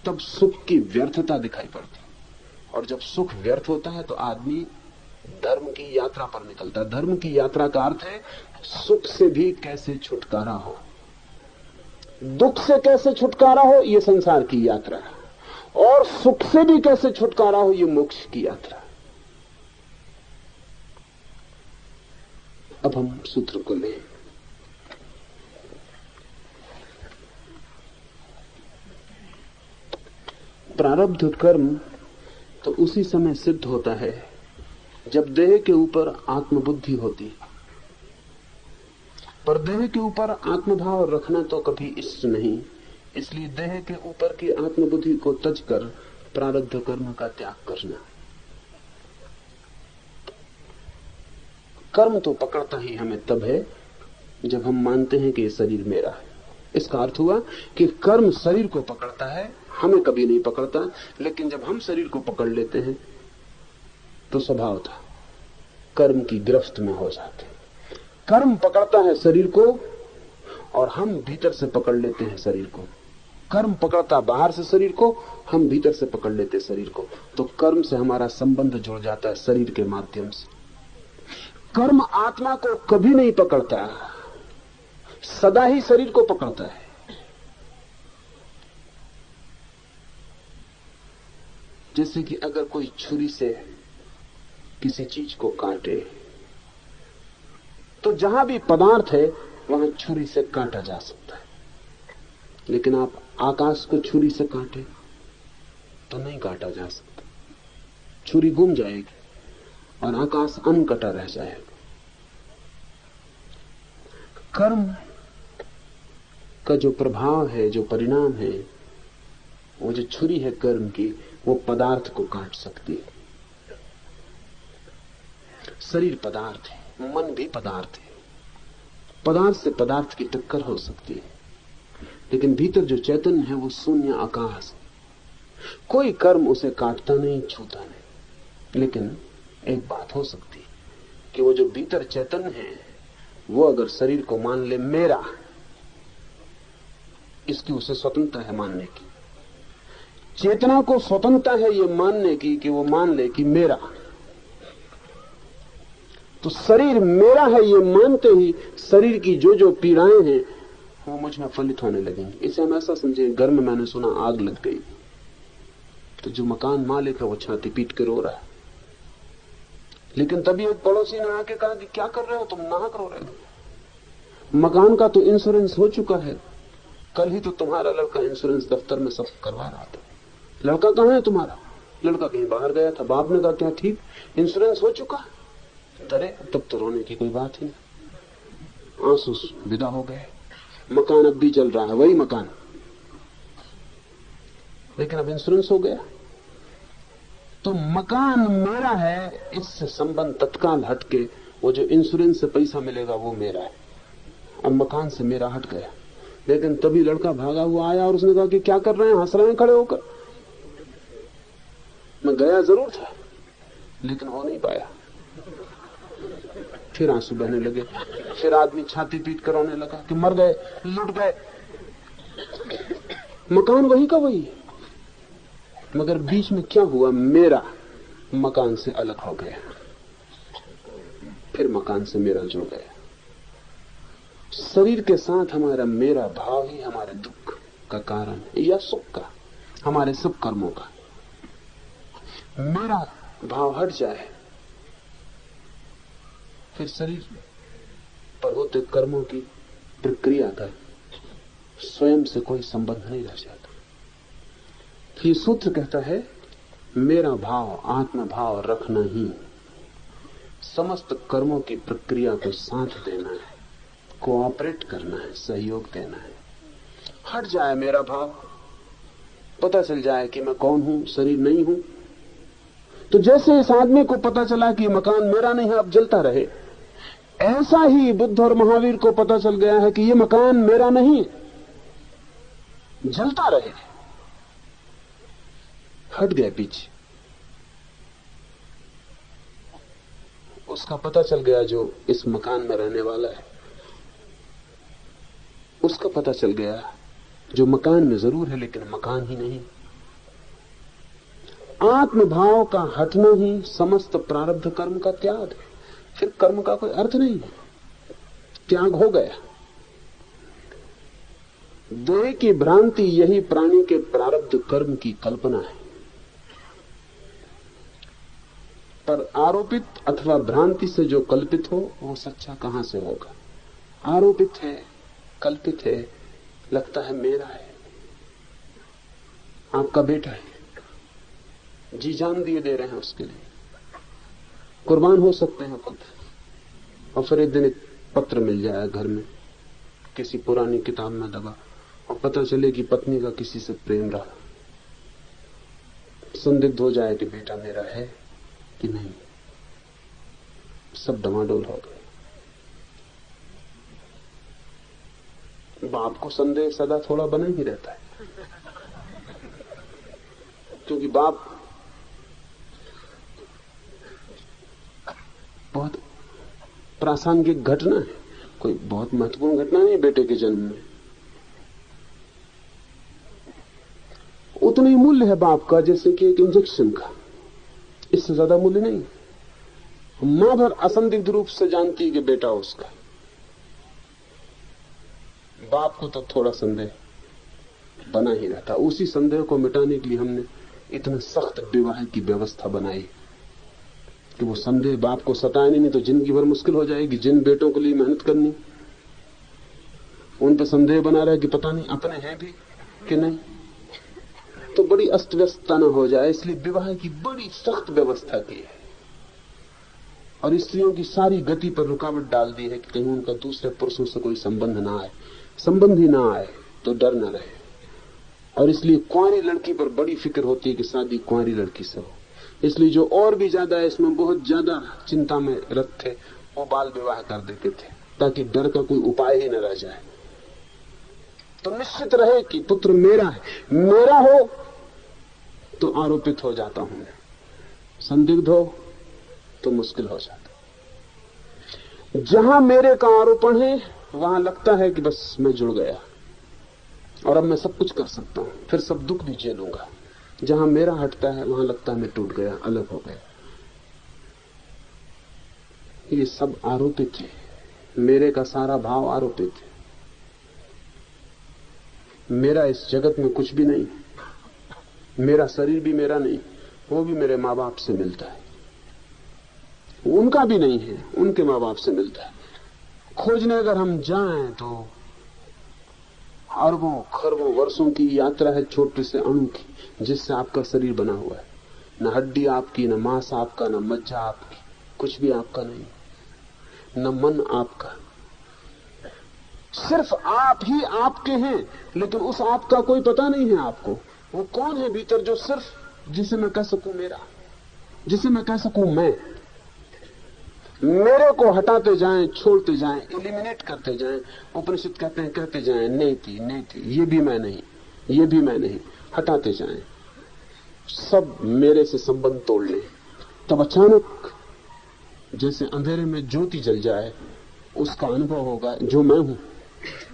Speaker 3: तब सुख की व्यर्थता दिखाई पड़ती है, और जब सुख व्यर्थ होता है तो आदमी धर्म की यात्रा पर निकलता है। धर्म की यात्रा का अर्थ है सुख से भी कैसे छुटकारा हो, दुख से कैसे छुटकारा हो, ये संसार की यात्रा है, और सुख से भी कैसे छुटकारा हो, ये मोक्ष की यात्रा। अब हम सूत्र को लें। प्रारब्ध कर्म तो उसी समय सिद्ध होता है जब देह के ऊपर आत्मबुद्धि होती है, पर देह के ऊपर आत्मभाव रखना तो कभी इष्ट नहीं, इसलिए देह के ऊपर की आत्मबुद्धि को तज कर प्रारब्ध कर्म का त्याग करना। कर्म तो पकड़ता ही हमें तब है जब हम मानते हैं कि ये शरीर मेरा है। इसका अर्थ हुआ कि कर्म शरीर को पकड़ता है, हमें कभी नहीं पकड़ता, लेकिन जब हम शरीर को पकड़ लेते हैं तो स्वभाव था कर्म की गिरफ्त में हो जाते हैं। कर्म पकड़ता है शरीर को और हम भीतर से पकड़ लेते हैं शरीर को। कर्म पकड़ता बाहर से शरीर को, हम भीतर से पकड़ लेते शरीर को। तो कर्म से हमारा संबंध जुड़ जाता है शरीर के माध्यम से। कर्म आत्मा को कभी नहीं पकड़ता, सदा ही शरीर को पकड़ता है। जैसे कि अगर कोई छुरी से किसी चीज को काटे तो जहां भी पदार्थ है वहां छुरी से काटा जा सकता है, लेकिन आप आकाश को छुरी से काटे तो नहीं काटा जा सकता, छुरी गुम जाएगी और आकाश अनकटा रह जाएगा। कर्म का जो प्रभाव है, जो परिणाम है, वो जो छुरी है कर्म की, वो पदार्थ को काट सकती है। शरीर पदार्थ है, मन भी पदार्थ है, पदार्थ से पदार्थ की टक्कर हो सकती है, लेकिन भीतर जो चैतन्य है वो शून्य आकाश है। कोई कर्म उसे काटता नहीं, छूता नहीं, लेकिन एक बात हो सकती है कि वो जो भीतर चैतन्य है वो अगर शरीर को मान ले मेरा, इसकी उसे स्वतंत्रता है मानने की। चेतना को स्वतंत्रता है ये मानने की कि वो मान ले कि मेरा, तो शरीर मेरा है ये मानते ही शरीर की जो जो पीड़ाएं हैं वो मुझ में फलित होने लगेंगी। इसे हम ऐसा समझे, घर में मैंने सुना आग लग गई तो जो मकान मालिक है वो छाती पीट के रो रहा है, लेकिन तभी एक पड़ोसी ने आके कहा कि क्या कर रहे हो तुम, नाहक रो रहे हो, मकान का तो इंश्योरेंस हो चुका है, कल ही तो तुम्हारा लड़का इंश्योरेंस दफ्तर में सब करवा रहा था। लड़का कहाँ है तुम्हारा? लड़का कहीं बाहर गया था। बाप ने कहा क्या ठीक, इंश्योरेंस हो चुका? अरे तब तो रोने की कोई बात ही नहीं। आंसू विदा हो गए। मकान अब भी चल रहा है, वही मकान, लेकिन अब इंश्योरेंस हो गया। तो मकान मेरा है, इससे संबंध तत्काल हटके वो जो इंश्योरेंस से पैसा मिलेगा वो मेरा है। अब मकान से मेरा हट गया, लेकिन तभी लड़का भागा हुआ आया और उसने कहा कि क्या कर रहे हैं, हंस रहे हैं खड़े होकर। मैं गया जरूर था लेकिन हो नहीं पाया। फिर आंसू बहने लगे, फिर आदमी छाती पीट कर रोने लगा कि मर गए, लुट गए। मकान वही का वही, मगर बीच में क्या हुआ, मेरा मकान से अलग हो गया। फिर मकान से मेरा जुड़ गया। शरीर के साथ हमारा मेरा भाव ही हमारे दुख का कारण है या सुख का, हमारे सब कर्मों का। मेरा भाव हट जाए फिर शरीर पर होते कर्मों की प्रक्रिया का स्वयं से कोई संबंध नहीं रह जाता। ये सूत्र कहता है मेरा भाव आत्म भाव रखना ही समस्त कर्मों की प्रक्रिया को साथ देना है, कोऑपरेट करना है, सहयोग देना है। हट जाए मेरा भाव, पता चल जाए कि मैं कौन हूं, शरीर नहीं हूं। तो जैसे इस आदमी को पता चला कि मकान मेरा नहीं है, अब जलता रहे, ऐसा ही बुद्ध और महावीर को पता चल गया है कि ये मकान मेरा नहीं, जलता रहे। हट गए पीछे। उसका पता चल गया जो इस मकान में रहने वाला है, उसका पता चल गया जो मकान में जरूर है लेकिन मकान ही नहीं। आत्मभाव का हटना ही समस्त प्रारब्ध कर्म का त्याग है। फिर कर्म का कोई अर्थ नहीं है, त्याग हो गया। देह की भ्रांति यही प्राणी के प्रारब्ध कर्म की कल्पना है। पर आरोपित अथवा भ्रांति से जो कल्पित हो वो सच्चा कहां से होगा? आरोपित है, कल्पित है, लगता है मेरा है, आपका बेटा है, जी जान दिए दे रहे हैं उसके लिए, कुर्बान हो सकते हैं खुद। और फिर एक दिन एक पत्र मिल जाए घर में किसी पुरानी किताब में दबा, और पता चले कि पत्नी का किसी से प्रेम रहा। संदिग्ध हो जाए कि बेटा मेरा है कि नहीं। सब डमाडोल हो गए। बाप को संदेह सदा थोड़ा बना ही रहता है, क्योंकि बाप बहुत प्रासंगिक घटना है, कोई बहुत महत्वपूर्ण घटना नहीं बेटे के जन्म में। उतना ही मूल्य है बाप का जैसे कि एक इंजेक्शन का, इससे ज्यादा मूल्य नहीं। मां भर असंदिग्ध रूप से जानती है कि बेटा उसका। बाप को तो थोड़ा संदेह बना ही रहता। उसी संदेह को मिटाने के लिए हमने इतने सख्त विवाह की व्यवस्था बनाई कि वो संदेह बाप को सताए नहीं तो जिंदगी भर मुश्किल हो जाएगी। जिन बेटों के लिए मेहनत करनी उन पर संदेह बना रहे कि पता नहीं अपने हैं भी कि नहीं, तो बड़ी अस्त व्यस्तता न हो जाए, इसलिए विवाह की बड़ी सख्त व्यवस्था की है। और स्त्रियों की सारी गति पर रुकावट डाल दी है कि कहीं उनका दूसरे पुरुषों से कोई संबंध ना आए। संबंध ही ना आए तो डर न रहे। और इसलिए कुंवारी लड़की पर बड़ी फिक्र होती है कि शादी कुंवारी लड़की से हो। इसलिए जो और भी ज्यादा इसमें बहुत ज्यादा चिंता में रत थे वो बाल विवाह कर देते थे ताकि डर का कोई उपाय ही न रह जाए। तो निश्चित रहे कि पुत्र मेरा है, मेरा हो तो आरोपित हो जाता हूं, संदिग्ध हो तो मुश्किल हो जाता। जहां मेरे का आरोपण है वहां लगता है कि बस मैं जुड़ गया और अब मैं सब कुछ कर सकता हूं, फिर सब दुख भी झेलूंगा। जहां मेरा हटता है वहां लगता है मैं टूट गया, अलग हो गया। ये सब आरोपित है। मेरे का सारा भाव आरोपित है। मेरा इस जगत में कुछ भी नहीं। मेरा शरीर भी मेरा नहीं, वो भी मेरे माँ बाप से मिलता है। उनका भी नहीं है, उनके माँ बाप से मिलता है। खोजने अगर हम जाएं तो अरबों खरबों वर्षों की यात्रा है छोटे से अणु की, जिससे आपका शरीर बना हुआ है। न हड्डी आपकी, न मांस आपका, न मज्जा आपकी, कुछ भी आपका नहीं, न मन आपका। सिर्फ आप ही आपके हैं, लेकिन उस आप का कोई पता नहीं है आपको। वो कौन है भीतर जो सिर्फ जिसे मैं कह सकूं मेरा, जिसे मैं कह सकूं मैं। मेरे को हटाते जाएं, छोड़ते जाएं, एलिमिनेट करते जाएं। उपनिषद कहते हैं कहते जाएं नेति नेति, ये भी मैं नहीं, ये भी मैं नहीं, हटाते जाएं। सब मेरे से संबंध तोड़ लें, तब अचानक जैसे अंधेरे में ज्योति जल जाए, उसका अनुभव होगा जो मैं हूं।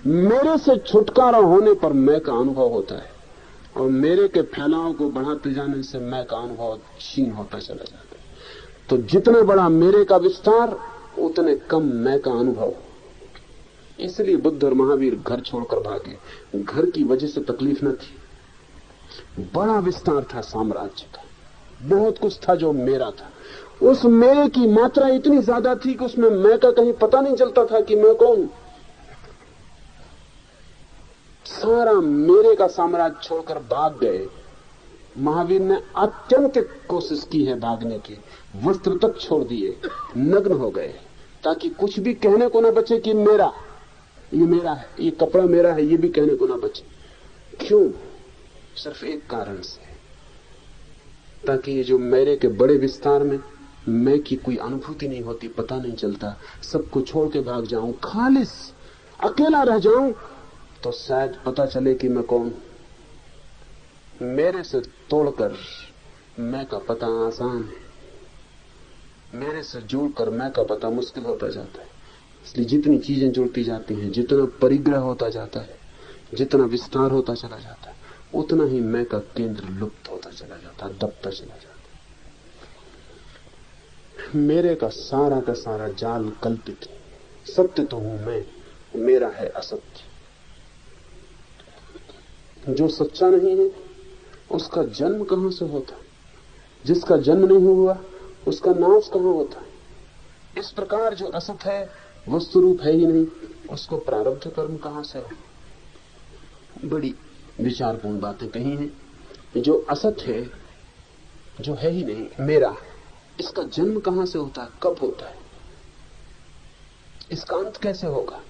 Speaker 3: मेरे से छुटकारा होने पर मैं का अनुभव होता है, और मेरे के फैलाव को बढ़ाते जाने से मैं का अनुभव क्षीण होता चला जाता है। तो जितना बड़ा मेरे का विस्तार उतने कम मैं का अनुभव। इसलिए बुद्ध और महावीर घर छोड़कर भागे। घर की वजह से तकलीफ न थी, बड़ा विस्तार था साम्राज्य का, बहुत कुछ था जो मेरा था। उस मेरे की मात्रा इतनी ज्यादा थी कि उसमें मैं का कहीं पता नहीं चलता था कि मैं कौन। सारा मेरे का साम्राज्य छोड़कर भाग गए। महावीर ने अत्यंतिक कोशिश की है भागने की, वस्त्र तक छोड़ दिए, नग्न हो गए, ताकि कुछ भी कहने को ना बचे कि मेरा, ये मेरा है, ये कपड़ा मेरा है, ये भी कहने को ना बचे। क्यों? सिर्फ एक कारण से, ताकि ये जो मेरे के बड़े विस्तार में मैं की कोई अनुभूति नहीं होती, पता नहीं चलता। सबको छोड़ के भाग जाऊं, खालिस अकेला रह जाऊं, तो शायद पता चले कि मैं कौन। मेरे से तोड़कर मैं का पता आसान है, मेरे से जोड़कर मैं का पता मुश्किल होता जाता है। इसलिए जितनी चीजें जुड़ती जाती हैं, जितना परिग्रह होता जाता है, जितना विस्तार होता चला जाता है, उतना ही मैं का केंद्र लुप्त होता चला जाता है, दबता चला जाता है। मेरे का सारा जाल कल्पित है। सत्य तो हूं मैं, मेरा है असत्य। जो सच्चा नहीं है उसका जन्म कहां से होता है? जिसका जन्म नहीं हुआ उसका नाश कहां होता है? इस प्रकार जो असत है, वस्तु रूप है ही नहीं, उसको प्रारब्ध कर्म कहां से हो? बड़ी विचारपूर्ण बातें कही हैं। जो असत है, जो है ही नहीं, मेरा, इसका जन्म कहां से होता है, कब होता है, इसका अंत कैसे होगा?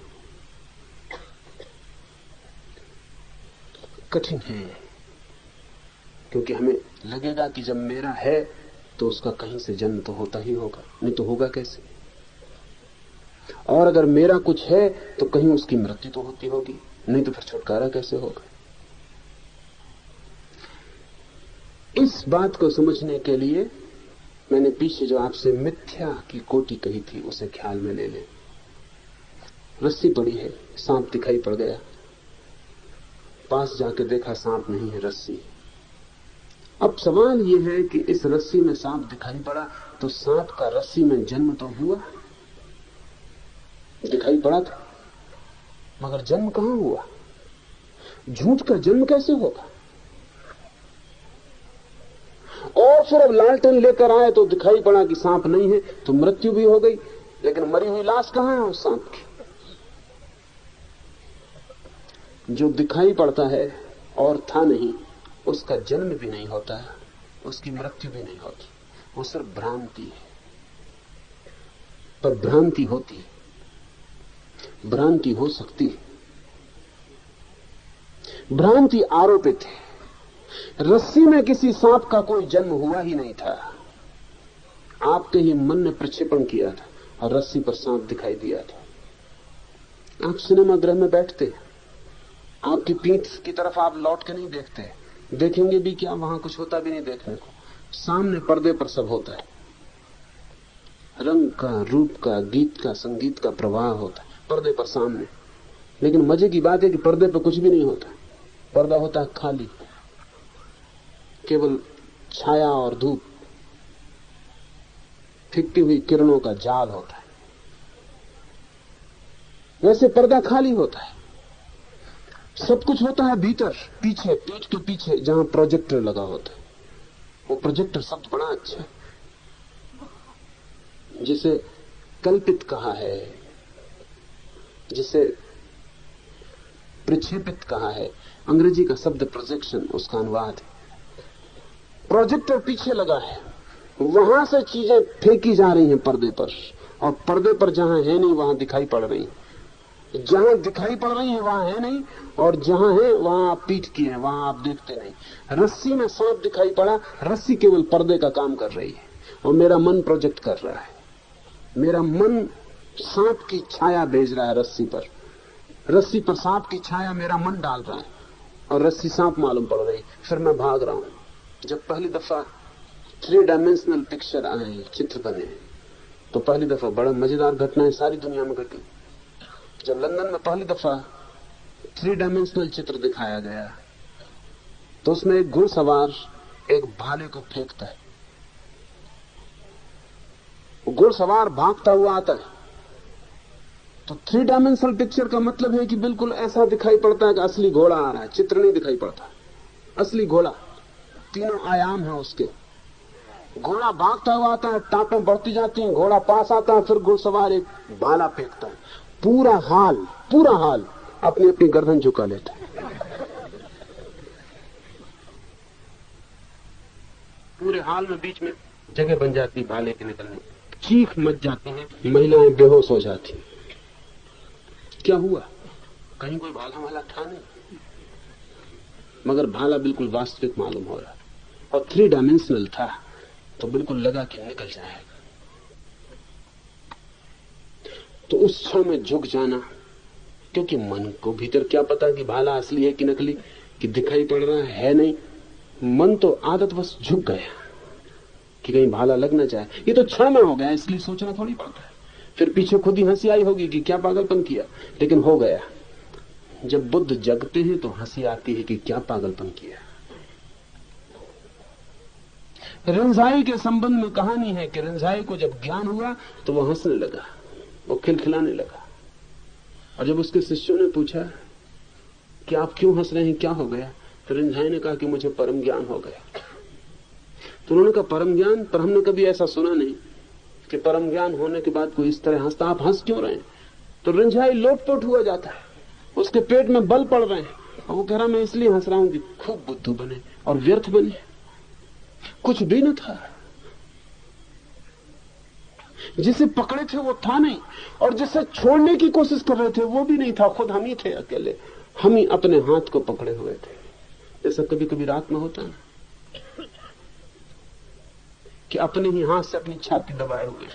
Speaker 3: कठिन है, क्योंकि हमें लगेगा कि जब मेरा है तो उसका कहीं से जन्म तो होता ही होगा, नहीं तो होगा कैसे? और अगर मेरा कुछ है तो कहीं उसकी मृत्यु तो होती होगी, नहीं तो फिर छुटकारा कैसे होगा? इस बात को समझने के लिए मैंने पीछे जो आपसे मिथ्या की कोटि कही थी उसे ख्याल में ले लें। रस्सी पड़ी है, सांप दिखाई पड़ गया, पास जाके देखा सांप नहीं है, रस्सी। अब सवाल यह है कि इस रस्सी में सांप दिखाई पड़ा तो सांप का रस्सी में जन्म तो हुआ, दिखाई पड़ा था, मगर जन्म कहां हुआ? झूठ का जन्म कैसे होगा? और फिर अब लालटेन लेकर आए तो दिखाई पड़ा कि सांप नहीं है, तो मृत्यु भी हो गई, लेकिन मरी हुई लाश कहां है उस सांप की? जो दिखाई पड़ता है और था नहीं, उसका जन्म भी नहीं होता है, उसकी मृत्यु भी नहीं होती, वो सिर्फ भ्रांति है। पर भ्रांति होती है, भ्रांति हो सकती है, भ्रांति आरोपित है। रस्सी में किसी सांप का कोई जन्म हुआ ही नहीं था, आपके ही मन ने प्रक्षेपण किया था और रस्सी पर सांप दिखाई दिया था। आप सिनेमा गृह में बैठते, आपकी पीठ की तरफ आप लौट के नहीं देखते, देखेंगे भी क्या, वहां कुछ होता भी नहीं देखने को, सामने पर्दे पर सब होता है, रंग का, रूप का, गीत का, संगीत का प्रवाह होता है पर्दे पर सामने। लेकिन मजे की बात है कि पर्दे पर कुछ भी नहीं होता, पर्दा होता है खाली, केवल छाया और धूप, फिकती हुई किरणों का जाल होता है। वैसे पर्दा खाली होता है, सब कुछ होता है भीतर, पीछे, पीठ के पीछे जहां प्रोजेक्टर लगा होता है। वो प्रोजेक्टर शब्द बड़ा अच्छा है, जिसे कल्पित कहा है, जिसे प्रक्षेपित कहा है। अंग्रेजी का शब्द प्रोजेक्शन, उसका अनुवाद है। प्रोजेक्टर पीछे लगा है, वहां से चीजें फेंकी जा रही हैं पर्दे पर, और पर्दे पर जहां है नहीं वहां दिखाई पड़ रही हैं, जहां दिखाई पड़ रही है वहां है नहीं, और जहां है वहां आप पीठ की है, वहां आप देखते नहीं। रस्सी में सांप दिखाई पड़ा, रस्सी केवल पर्दे का काम कर रही है, और मेरा मन प्रोजेक्ट कर रहा है। मेरा मन सांप की छाया भेज रहा है रस्सी पर, रस्सी पर सांप की छाया मेरा मन डाल रहा है, और रस्सी सांप मालूम पड़ रही। फिर मैं भाग रहा हूं। जब पहली दफा 3 डायमेंशनल पिक्चर आए, चित्र बने, तो पहली दफा बड़ा मजेदार घटनाएं सारी दुनिया में घटी। जब लंदन में पहली दफा 3 डायमेंशनल चित्र दिखाया गया, तो उसमें एक घुड़सवार एक भाले को फेंकता है, घुड़सवार भागता हुआ आता है, तो 3 डायमेंशनल पिक्चर का मतलब है कि बिल्कुल ऐसा दिखाई पड़ता है कि असली घोड़ा आ रहा है, चित्र नहीं दिखाई पड़ता। असली घोड़ा, तीनों आयाम है उसके। घोड़ा भागता हुआ आता है, टापें बढ़ती जाती हैं, घोड़ा पास आता है, फिर घुड़सवार एक भाला फेंकता है, पूरा हाल अपनी अपनी गर्दन झुका लेता है। पूरे हाल में बीच में जगह बन जाती भाले के निकलने, चीख मच जाती है, महिलाएं बेहोश हो जाती हैं। क्या हुआ? कहीं कोई भाला वाला था नहीं, मगर भाला बिल्कुल वास्तविक मालूम हो रहा और 3 डायमेंशनल था, तो बिल्कुल लगा कि निकल जाएगा। तो उस क्षण में झुक जाना, क्योंकि मन को भीतर क्या पता कि भाला असली है कि नकली, कि दिखाई पड़ रहा है नहीं। मन तो आदतवश झुक गया कि कहीं भाला लग ना जाए। ये तो क्षण में हो गया, इसलिए सोचना थोड़ी पड़ता है। फिर पीछे खुद ही हंसी आई होगी कि क्या पागलपन किया, लेकिन हो गया। जब बुद्ध जगते हैं तो हंसी आती है कि क्या पागलपन किया। रिंझाई के संबंध में कहानी है कि रिंझाई को जब ज्ञान हुआ तो वो हंसने लगा, वो खिलखिलाने लगा। और जब उसके शिष्यों ने पूछा कि आप क्यों हंस रहे हैं, क्या हो गया, तो रिंझाई ने कहा कि मुझे परम ज्ञान हो गया। तो उन्होंने कहा परम ज्ञान? पर हमने कभी ऐसा सुना नहीं कि परम ज्ञान होने के बाद कोई इस तरह हंसता, आप हंस क्यों रहे हैं? तो रिंझाई लोटपोट हुआ जाता है, उसके पेट में बल पड़ रहे हैं, और वो कह रहा मैं इसलिए हंस रहा हूं कि खूब बुद्धू बने और व्यर्थ बने। कुछ भी न था, जिसे पकड़े थे वो था नहीं, और जिसे छोड़ने की कोशिश कर रहे थे वो भी नहीं था, खुद हम ही थे अकेले। हम ही अपने हाथ को पकड़े हुए थे। जैसा कभी कभी रात में होता है कि अपने ही हाथ से अपनी छाती दबाए हुए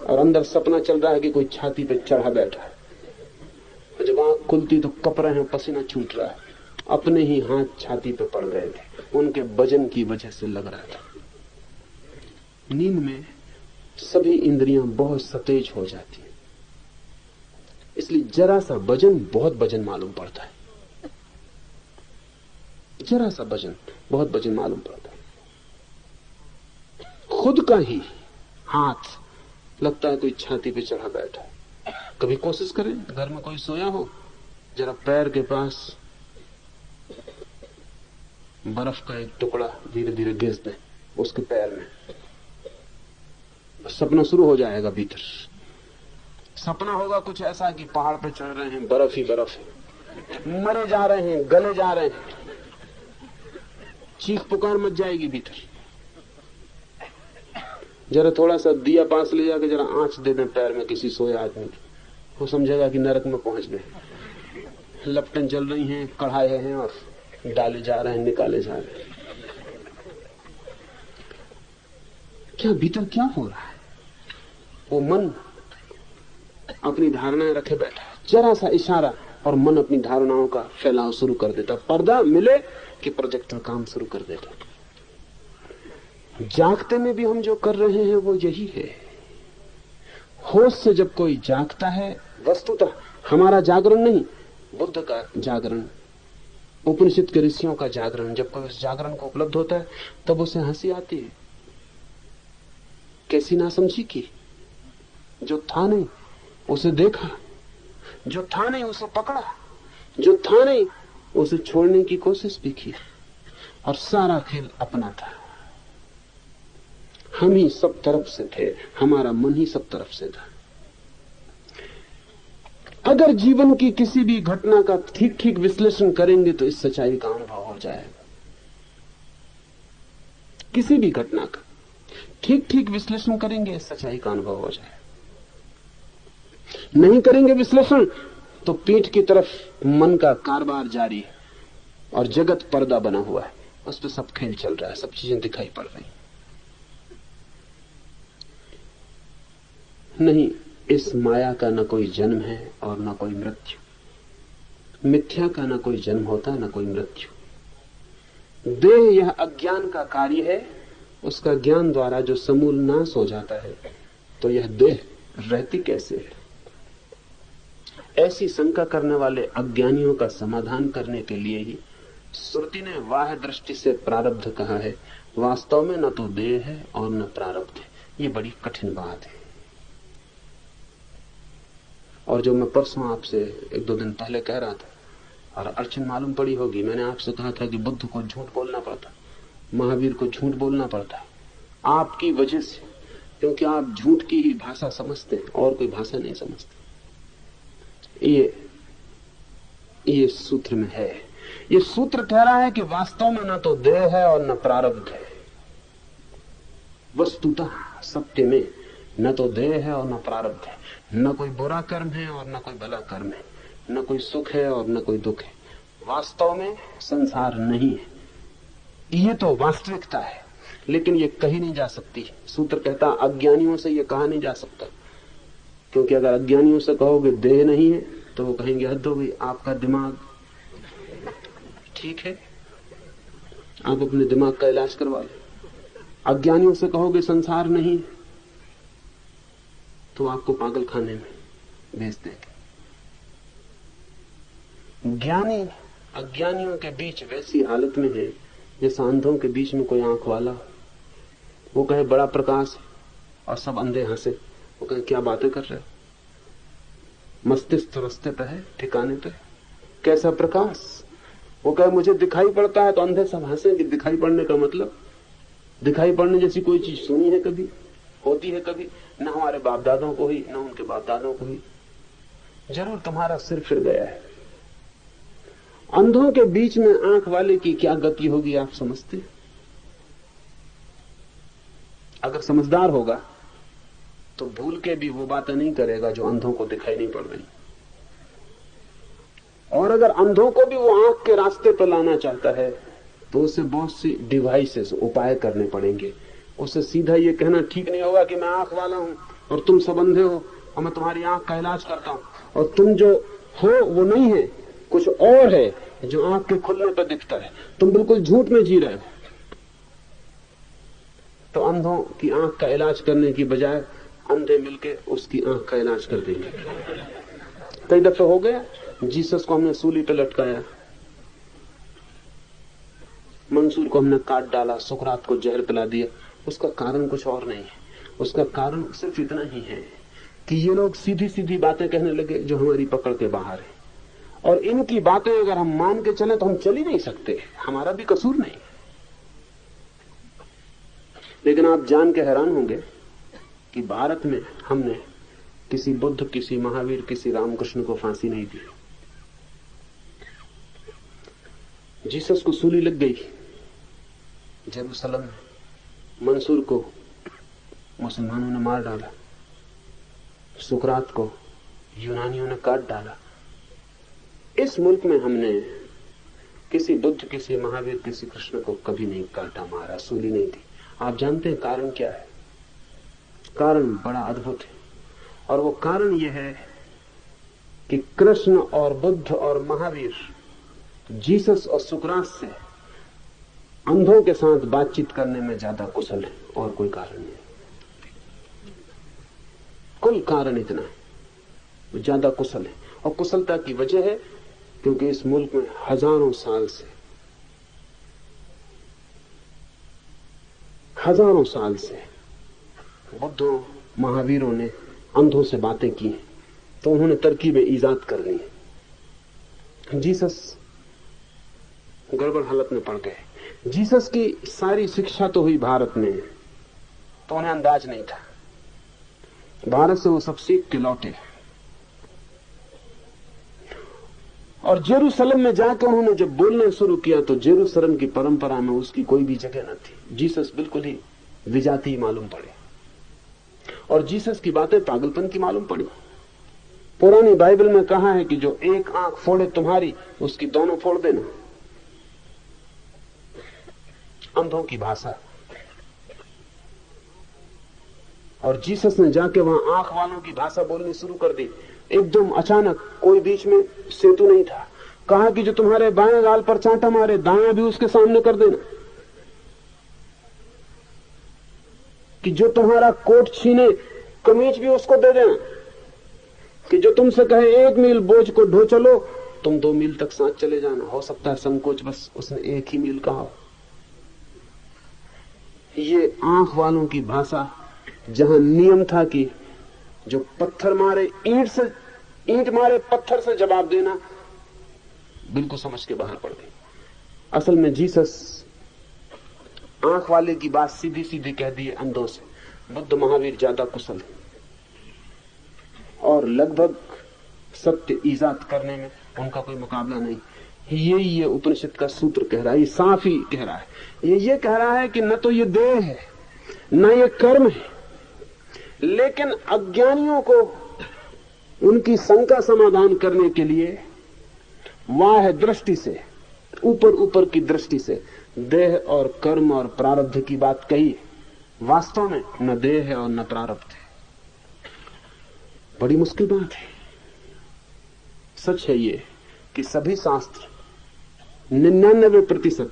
Speaker 3: और अंदर सपना चल रहा है कि कोई छाती पे चढ़ा बैठा है। जब आंख खुलती तो कप रहे हैं, पसीना छूट रहा है। अपने ही हाथ छाती पे पड़ गए थे, उनके वजन की वजह से लग रहा था। नींद में सभी इंद्रियां बहुत सतेज हो जाती हैं, इसलिए जरा सा वजन बहुत वजन मालूम पड़ता है। जरा सा वजन बहुत वजन मालूम पड़ता है। खुद का ही हाथ लगता है कोई छाती पे चढ़ा बैठा है। कभी कोशिश करें, घर में कोई सोया हो, जरा पैर के पास बर्फ का एक टुकड़ा धीरे धीरे घिस दें उसके पैर में, सपना शुरू हो जाएगा। भीतर सपना होगा कुछ ऐसा कि पहाड़ पे चढ़ रहे हैं, बर्फ ही बर्फ है, मरे जा रहे हैं, गले जा रहे हैं, चीख पुकार मच जाएगी भीतर। जरा थोड़ा सा दिया पास ले जाकर जरा आंच दे दें पैर में किसी सोए आदमी की, वो समझेगा कि नरक में पहुंच गए। लपटें जल रही हैं, कढ़ाए हैं और डाले जा रहे हैं, निकाले जा रहे हैं। क्या भीतर क्या हो रहा है? वो मन अपनी धारणाएं रखे बैठा है, जरा सा इशारा और मन अपनी धारणाओं का फैलाव शुरू कर देता। पर्दा मिले कि प्रोजेक्टर काम शुरू कर देता। जागते में भी हम जो कर रहे हैं वो यही है। होश से जब कोई जागता है, वस्तुतः हमारा जागरण नहीं, बुद्ध का जागरण, उपनिषद के ऋषियों का जागरण, जब कोई उस जागरण को उपलब्ध होता है तब उसे हंसी आती है। कैसी नासमझी की, जो था नहीं उसे देखा, जो था नहीं उसे पकड़ा, जो था नहीं उसे छोड़ने की कोशिश भी की, और सारा खेल अपना था। हम ही सब तरफ से थे, हमारा मन ही सब तरफ से था। अगर जीवन की किसी भी घटना का ठीक ठीक विश्लेषण करेंगे तो इस सच्चाई का अनुभव हो जाएगा। किसी भी घटना का ठीक ठीक विश्लेषण करेंगे, इस सच्चाई का अनुभव हो जाएगा। नहीं करेंगे विश्लेषण तो पीठ की तरफ मन का कारोबार जारी है और जगत पर्दा बना हुआ है, उस पर सब खेल चल रहा है, सब चीजें दिखाई पड़ रही। नहीं, इस माया का न कोई जन्म है और न कोई मृत्यु। मिथ्या का न कोई जन्म होता, न कोई मृत्यु। देह यह अज्ञान का कार्य है, उसका ज्ञान द्वारा जो समूल नाश हो जाता है, तो यह देह रहती कैसे है? ऐसी शंका करने वाले अज्ञानियों का समाधान करने के लिए ही श्रुति ने वाह दृष्टि से प्रारब्ध कहा है। वास्तव में न तो देह है और न प्रारब्ध है। ये बड़ी कठिन बात है। और जो मैं परसों आपसे 1-2 दिन पहले कह रहा था, और अड़चन मालूम पड़ी होगी, मैंने आपसे कहा था कि बुद्ध को झूठ बोलना पड़ता, महावीर को झूठ बोलना पड़ता आपकी वजह से, क्योंकि आप झूठ की ही भाषा समझते हैं और कोई भाषा नहीं समझते। ये सूत्र में है। ये सूत्र कह रहा है कि वास्तव में न तो देह है और न प्रारब्ध है। वस्तुतः सत्य में न तो देह है और न प्रारब्ध है, न कोई बुरा कर्म है और न कोई भला कर्म है, न कोई सुख है और न कोई दुख है। वास्तव में संसार नहीं है। ये तो वास्तविकता है, लेकिन ये कही नहीं जा सकती। सूत्र कहता अज्ञानियों से ये कहा नहीं जा सकता, क्योंकि अगर अज्ञानियों से कहोगे देह नहीं है तो वो कहेंगे हद हो गई, आपका दिमाग ठीक है, आप अपने दिमाग का इलाज करवा लो। अज्ञानियों से कहोगे संसार नहीं तो आपको पागल खाने में भेज देंगे। ज्ञानी अज्ञानियों के बीच वैसी हालत में है जैसे अंधों के बीच में कोई आंख वाला, वो कहे बड़ा प्रकाश है और सब अंधे हंसे। वो कहे क्या बातें कर रहे हो, मस्तिष्क रास्ते पे है, ठिकाने पे, कैसा प्रकाश। वो कहे मुझे दिखाई पड़ता है, तो अंधे सब हंसे कि दिखाई पड़ने का मतलब, दिखाई पड़ने जैसी कोई चीज सुनी है कभी, होती है कभी? न हमारे बाप दादों को ही, न उनके बाप दादों को ही। जरूर तुम्हारा सिर फिर गया है। अंधों के बीच में आंख वाले की क्या गति होगी आप समझते? अगर समझदार होगा तो भूल के भी वो बातें नहीं करेगा जो अंधों को दिखाई नहीं पड़ रही। और अगर अंधों को भी वो आंख के रास्ते पर लाना चाहता है तो उसे बहुत सी डिवाइसेस, उपाय करने पड़ेंगे। उसे सीधा ये कहना ठीक नहीं होगा कि मैं आंख वाला हूं और तुम सब अंधे हो और मैं तुम्हारी आंख का इलाज करता हूं, और तुम जो हो वो नहीं है, कुछ और है जो आंख के खुलने पर दिखता है, तुम बिल्कुल झूठ में जी रहे हो। तो अंधों की आंख का इलाज करने की बजाय अंधे मिलके उसकी आंख का इलाज कर देंगे। कई दफे हो गया, जीसस को हमने सूली पे लटकाया, मंसूर को हमने काट डाला, सुकरात को जहर पिला दिया। उसका कारण कुछ और नहीं है, उसका कारण सिर्फ इतना ही है कि ये लोग सीधी सीधी बातें कहने लगे जो हमारी पकड़ के बाहर है। और इनकी बातें अगर हम मान के चले तो हम चल ही नहीं सकते, हमारा भी कसूर नहीं। लेकिन आप जान के हैरान होंगे कि भारत में हमने किसी बुद्ध, किसी महावीर, किसी रामकृष्ण को फांसी नहीं दी। जीसस को सूली लग गई जेरूसलम में, मंसूर को मुसलमानों ने मार डाला, सुकरात को यूनानियों ने काट डाला। इस मुल्क में हमने किसी बुद्ध, किसी महावीर, किसी कृष्ण को कभी नहीं काटा, मारा, सूली नहीं दी। आप जानते हैं कारण क्या है? कारण बड़ा अद्भुत है, और वो कारण यह है कि कृष्ण और बुद्ध और महावीर, जीसस और सुकरात से अंधों के साथ बातचीत करने में ज्यादा कुशल है, और कोई कारण नहीं। कुल कारण इतना है, वो ज्यादा कुशल है। और कुशलता की वजह है क्योंकि इस मुल्क में हजारों साल से बुद्धों, महावीरों ने अंधों से बातें की, तो उन्होंने तरकीबें ईजाद कर ली। जीसस गड़बड़ हालत में पड़ गए। जीसस की सारी शिक्षा तो हुई भारत में, तो उन्हें अंदाज नहीं था। भारत से वो सब सीख के लौटे, और जेरूसलम में जाकर उन्होंने जब बोलना शुरू किया तो जेरूसलम की परंपरा में उसकी कोई भी जगह न थी। जीसस बिल्कुल ही विजाती मालूम पड़े, और जीसस की बातें पागलपन की मालूम पड़ी। पुरानी बाइबल में कहा है कि जो एक आंख फोड़े तुम्हारी, उसकी दोनों फोड़ देना। अंधों की भाषा। और जीसस ने जाके वहां आंख वालों की भाषा बोलनी शुरू कर दी। एकदम अचानक, कोई बीच में सेतु नहीं था। कहा कि जो तुम्हारे बाएं गाल पर चांटा मारे, दायां भी उसके सामने कर देना। कि जो तुम्हारा कोट छीने, कमीज भी उसको दे देना। कि जो तुमसे कहे 1 मील बोझ को ढो चलो, तुम 2 मील तक साथ चले जाना। हो सकता है संकोच बस उसने 1 ही मील कहा। ये आंख वालों की भाषा, जहां नियम था कि जो पत्थर मारे, ईंट से ईंट मारे पत्थर से जवाब देना बिल्कुल समझ के बाहर पड़ गई। असल में जीसस आंख वाले की बात सीधी सीधी कह दी अंधों से। बुद्ध महावीर ज्यादा कुशल है और लगभग सत्य ईजाद करने में उनका कोई मुकाबला नहीं। ये उपनिषद का सूत्र कह रहा है, ये साफ ही कह रहा है। ये कह रहा है कि न तो ये देह है न ये कर्म है, लेकिन अज्ञानियों को उनकी शंका समाधान करने के लिए वाह दृष्टि से, ऊपर ऊपर की दृष्टि से देह और कर्म और प्रारब्ध की बात कही। वास्तव में न देह है और न प्रारब्ध है। बड़ी मुश्किल बात है। सच है ये कि सभी शास्त्र 99%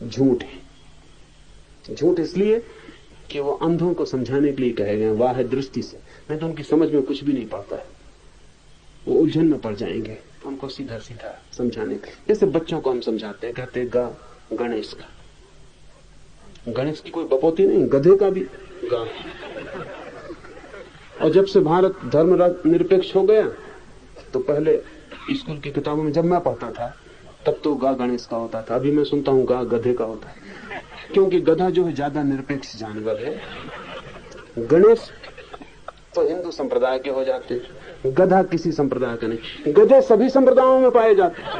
Speaker 3: झूठ है। झूठ इसलिए कि वो अंधों को समझाने के लिए कहे गए वाह दृष्टि से, नहीं तो उनकी समझ में कुछ भी नहीं पड़ता है। वो उलझन में पड़ जाएंगे उनको सीधा सीधा समझाने के। जैसे बच्चों को हम समझाते हैं, कहते हैं गा गणेश का। गणेश की कोई बपोती नहीं, गधे का भी गा। और जब से भारत धर्म निरपेक्ष हो गया तो पहले स्कूल की किताबों में जब मैं पढ़ता था तब तो गा गणेश का होता था। अभी मैं सुनता हूँ गा गधे का होता है, क्योंकि गधा जो है ज्यादा निरपेक्ष जानवर है। गणेश तो हिंदू संप्रदाय के हो जाते हैं, गधा किसी संप्रदाय का नहीं। गधे सभी संप्रदायों में पाए जाते हैं।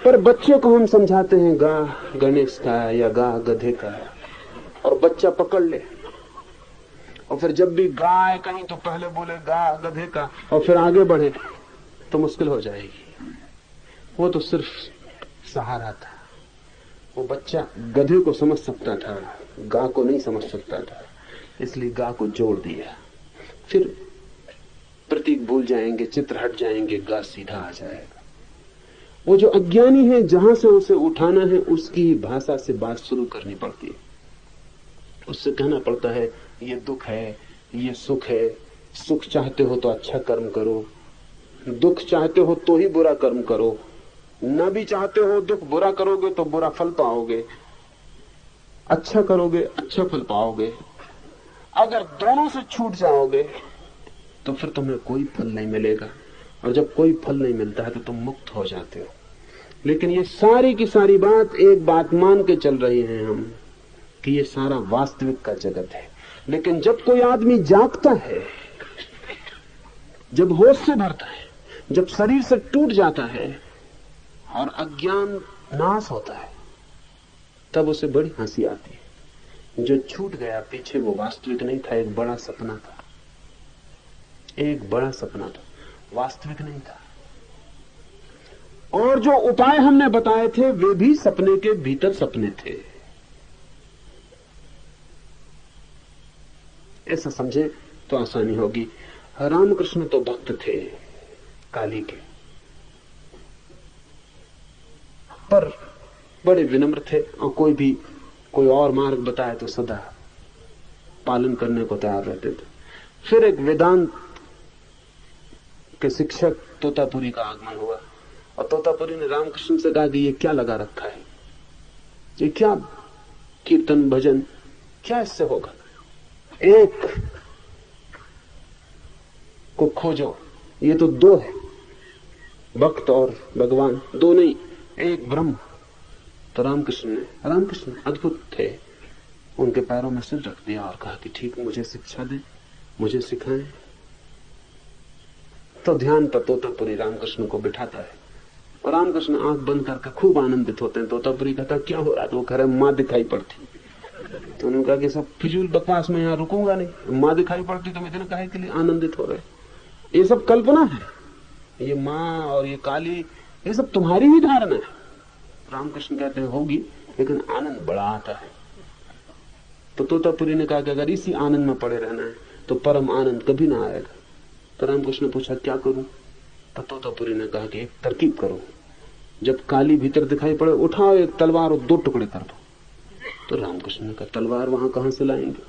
Speaker 3: पर बच्चे को हम समझाते हैं गा गणेश का या गा गधे का, और बच्चा पकड़ ले। और फिर जब भी गाय कहीं तो पहले बोले गा गधे का और फिर आगे बढ़े तो मुश्किल हो जाएगी। वो तो सिर्फ सहारा था। वो बच्चा गधे को समझ सकता था, गा को नहीं समझ सकता था, इसलिए गा को जोड़ दिया। फिर प्रतीक भूल जाएंगे, चित्र हट जाएंगे, गा सीधा आ जाएगा। वो जो अज्ञानी है, जहां से उसे उठाना है उसकी भाषा से बात शुरू करनी पड़ती है। उससे कहना पड़ता है ये दुख है, ये सुख है। सुख चाहते हो तो अच्छा कर्म करो, दुख चाहते हो तो ही बुरा कर्म करो। न भी चाहते हो दुख, बुरा करोगे तो बुरा फल पाओगे, अच्छा करोगे अच्छा फल पाओगे। अगर दोनों से छूट जाओगे तो फिर तुम्हें कोई फल नहीं मिलेगा, और जब कोई फल नहीं मिलता है तो तुम मुक्त हो जाते हो। लेकिन ये सारी की सारी बात एक बात मान के चल रही हैं हम कि ये सारा वास्तविक का जगत है। लेकिन जब कोई आदमी जागता है, जब होश से भरता है, जब शरीर से टूट जाता है और अज्ञान नाश होता है, तब उसे बड़ी हंसी आती है। जो छूट गया पीछे वो वास्तविक नहीं था, एक बड़ा सपना था। एक बड़ा सपना था, वास्तविक नहीं था। और जो उपाय हमने बताए थे वे भी सपने के भीतर सपने थे। ऐसा समझे तो आसानी होगी। रामकृष्ण तो भक्त थे काली के, पर बड़े विनम्र थे और कोई और मार्ग बताए तो सदा पालन करने को तैयार रहते थे। फिर एक वेदांत के शिक्षक तोतापुरी का आगमन हुआ और तोतापुरी ने रामकृष्ण से कहा कि ये क्या लगा रखा है, ये क्या कीर्तन भजन, क्या इससे होगा? एक को खोजो, ये तो दो है, भक्त और भगवान, दो नहीं, एक ब्रह्म। तो रामकृष्ण अद्भुत थे, उनके पैरों में सिर रख दिया और कहा कि ठीक, मुझे शिक्षा दें, मुझे सिखाएं। तो ध्यान पर तोतापुरी रामकृष्ण को बिठाता है और रामकृष्ण आंख बंद करके खूब आनंदित होते हैं। तोतापुरी कहता क्या हो रहा है? तो वो कह रहे माँ दिखाई पड़ती। तो उन्होंने कहा कि सब फिजूल बकवास में यहाँ रुकूंगा नहीं, माँ दिखाई पड़ती तो मैं इतने काहे के लिए आनंदित हो रहे? ये सब कल्पना है, ये माँ और ये काली, ये सब तुम्हारी ही धारणा है। रामकृष्ण कहते हैं होगी, लेकिन आनंद बड़ा आता है। तो तोतापुरी ने कहा कि अगर इसी आनंद में पड़े रहना है तो परम आनंद कभी ना आएगा। तो रामकृष्ण ने पूछा क्या करूं? तो तोतापुरी ने कहा कि एक तरकीब करो, जब काली भीतर दिखाई पड़े उठाओ एक तलवार और 2 टुकड़े कर दो। तो रामकृष्ण ने कहा तलवार वहां कहां से लाएंगे?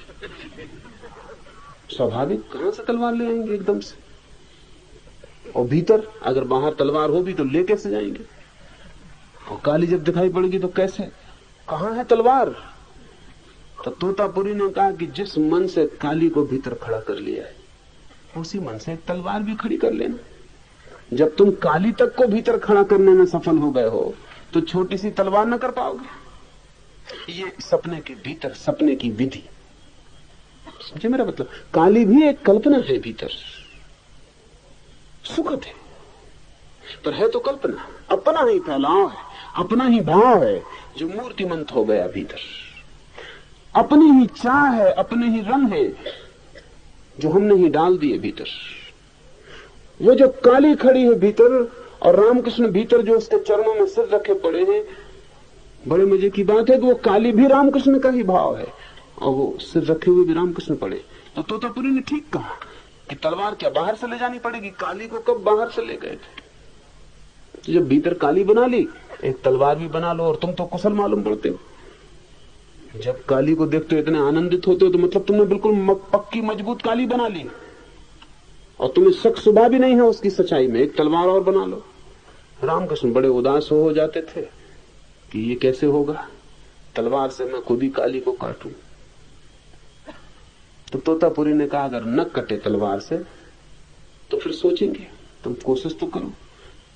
Speaker 3: स्वाभाविक, कहां से तलवार ले आएंगे एकदम से? और भीतर अगर बाहर तलवार होगी तो ले कैसे जाएंगे? और काली जब दिखाई पड़ेगी तो कैसे? कहां है तलवार? तो तोतापुरी ने कहा कि जिस मन से काली को भीतर खड़ा कर लिया है, उसी मन से एक तलवार भी खड़ी कर लेना। जब तुम काली तक को भीतर खड़ा करने में सफल हो गए हो, तो छोटी सी तलवार न कर पाओगे। ये सपने के भीतर सपने की विधि, समझे मेरा मतलब? काली भी एक कल्पना है भीतर, सुखद है, पर है तो कल्पना, अपना ही फैलाव है, अपना ही भाव है जो मूर्तिमंत हो गया भीतर। अपनी ही चाह है, अपने ही रंग है जो हमने ही डाल दिए भीतर। वो जो काली खड़ी है भीतर और रामकृष्ण भीतर जो उसके चरणों में सिर रखे पड़े हैं, बड़े मजे की बात है कि वो काली भी रामकृष्ण का ही भाव है और वो सिर रखे हुए भी रामकृष्ण पड़े। तो तोतापुरी ने ठीक कहा कि तलवार क्या बाहर से ले जानी पड़ेगी? काली को कब बाहर से ले गए थे? तो जब भीतर काली बना ली, एक तलवार भी बना लो। और तुम तो कुशल मालूम पड़ते हो, जब काली को देखते हो इतने आनंदित होते हो, तो मतलब तुमने बिल्कुल पक्की मजबूत काली बना ली और तुम्हें शक शुबा भी नहीं है उसकी सच्चाई में। एक तलवार और बना लो। रामकृष्ण बड़े उदास हो जाते थे कि ये कैसे होगा, तलवार से मैं खुद ही काली को काटूं। तो तोतापुरी ने कहा अगर न कटे तलवार से तो फिर सोचेंगे, तुम कोशिश तो करो।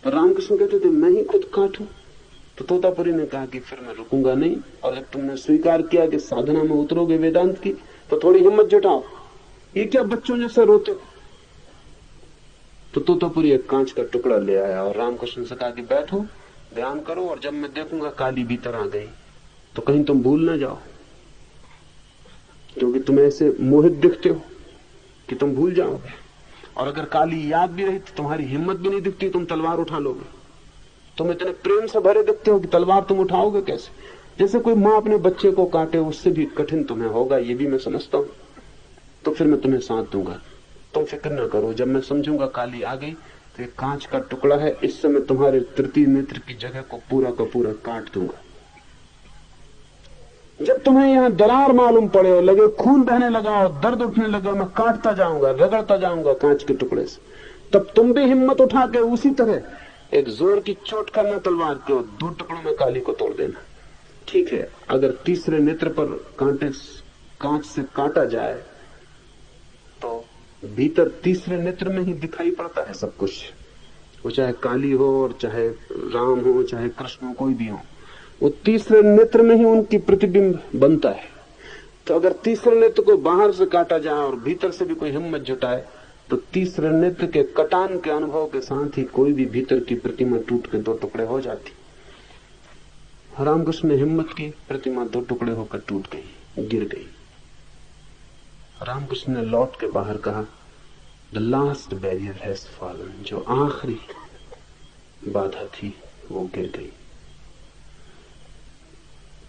Speaker 3: पर रामकृष्ण कहते थे मैं ही खुद काटूं। तो तोतापुरी ने कहा कि फिर मैं रुकूंगा नहीं, और जब तुमने स्वीकार किया कि साधना में उतरोगे वेदांत की, तो थोड़ी हिम्मत जुटाओ। ये क्या बच्चों जैसे रोते हो? तो तोतापुरी एक कांच का टुकड़ा ले आया और रामकृष्ण से कहा कि बैठो, ध्यान करो, और जब मैं देखूंगा काली भीतर आ गई तो कहीं तुम भूल ना जाओ, क्योंकि तुम ऐसे मोहित दिखते हो कि तुम भूल जाओगे। और अगर काली याद भी रही तो तुम्हारी हिम्मत भी नहीं दिखती, तुम तलवार उठा लोगे। तुम इतने प्रेम से भरे दिखते हो कि तलवार तुम उठाओगे कैसे? जैसे कोई माँ अपने बच्चे को काटे, उससे भी कठिन तुम्हें होगा, ये भी मैं समझता हूं। तो फिर मैं तुम्हें साथ दूंगा, तुम फिक्र न करो। जब मैं समझूंगा काली आ गई तो एक कांच का टुकड़ा है, इससे मैं तुम्हारे तृतीय नेत्र की जगह को पूरा का पूरा काट दूंगा। जब तुम्हें यहाँ दरार मालूम पड़े और लगे खून बहने लगा और दर्द उठने लगा, मैं काटता जाऊंगा, रगड़ता जाऊंगा कांच के टुकड़े से, तब तुम भी हिम्मत उठा के उसी तरह एक जोर की चोट करना तलवार के, 2 टुकड़ों में काली को तोड़ देना। ठीक है, अगर तीसरे नेत्र पर कांच से काटा जाए तो भीतर तीसरे नेत्र में ही दिखाई पड़ता है सब कुछ, वो चाहे काली हो और चाहे राम हो, चाहे कृष्ण हो, कोई भी हो, वो तीसरे नेत्र में ही उनकी प्रतिबिंब बनता है। तो अगर तीसरे नेत्र को बाहर से काटा जाए और भीतर से भी कोई हिम्मत जुटाए, तो तीसरे नेत्र के कटान के अनुभव के साथ ही कोई भी भीतर की प्रतिमा टूट के 2 टुकड़े हो जाती। रामकृष्ण ने हिम्मत की, प्रतिमा 2 टुकड़े होकर टूट गई, गिर गई। रामकृष्ण ने लौट के बाहर कहा, the last barrier has fallen, जो आखिरी बाधा थी वो गिर गई।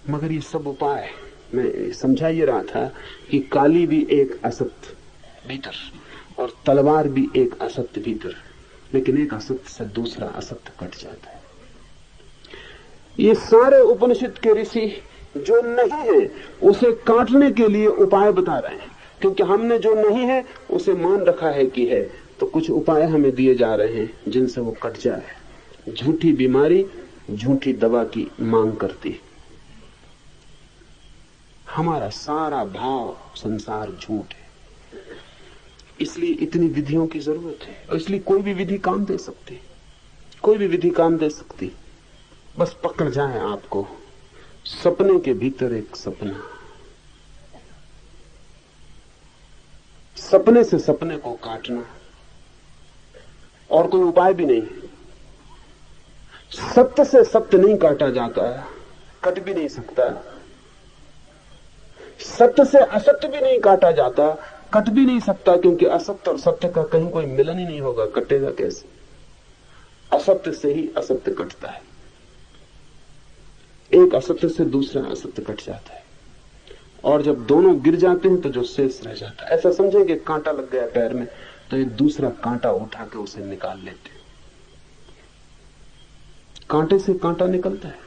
Speaker 3: मगर ये सब उपाय मैं समझा ये रहा था कि काली भी एक असत्य भीतर और तलवार भी एक असत्य भीतर, लेकिन एक असत्य से दूसरा असत्य कट जाता है। ये सारे उपनिषद के ऋषि जो नहीं है उसे काटने के लिए उपाय बता रहे हैं, क्योंकि हमने जो नहीं है उसे मान रखा है कि है, तो कुछ उपाय हमें दिए जा रहे हैं जिनसे वो कट जाए। झूठी बीमारी झूठी दवा की मांग करती है। हमारा सारा भाव संसार झूठ है, इसलिए इतनी विधियों की जरूरत है। और इसलिए कोई भी विधि काम दे सकती, कोई भी विधि काम दे सकती, बस पकड़ जाए आपको। सपने के भीतर एक सपना, सपने से सपने को काटना, और कोई उपाय भी नहीं। सत्य से सत्य नहीं काटा जाता, कट भी नहीं सकता। सत्य से असत्य भी नहीं काटा जाता, कट भी नहीं सकता, क्योंकि असत्य और सत्य का कहीं कोई मिलन ही नहीं होगा, कटेगा कैसे? असत्य से ही असत्य कटता है, एक असत्य से दूसरा असत्य कट जाता है, और जब दोनों गिर जाते हैं तो जो शेष रह जाता है, ऐसा समझें कि कांटा लग गया पैर में, तो एक दूसरा कांटा उठा के उसे निकाल लेते हैं। कांटे से कांटा निकलता है,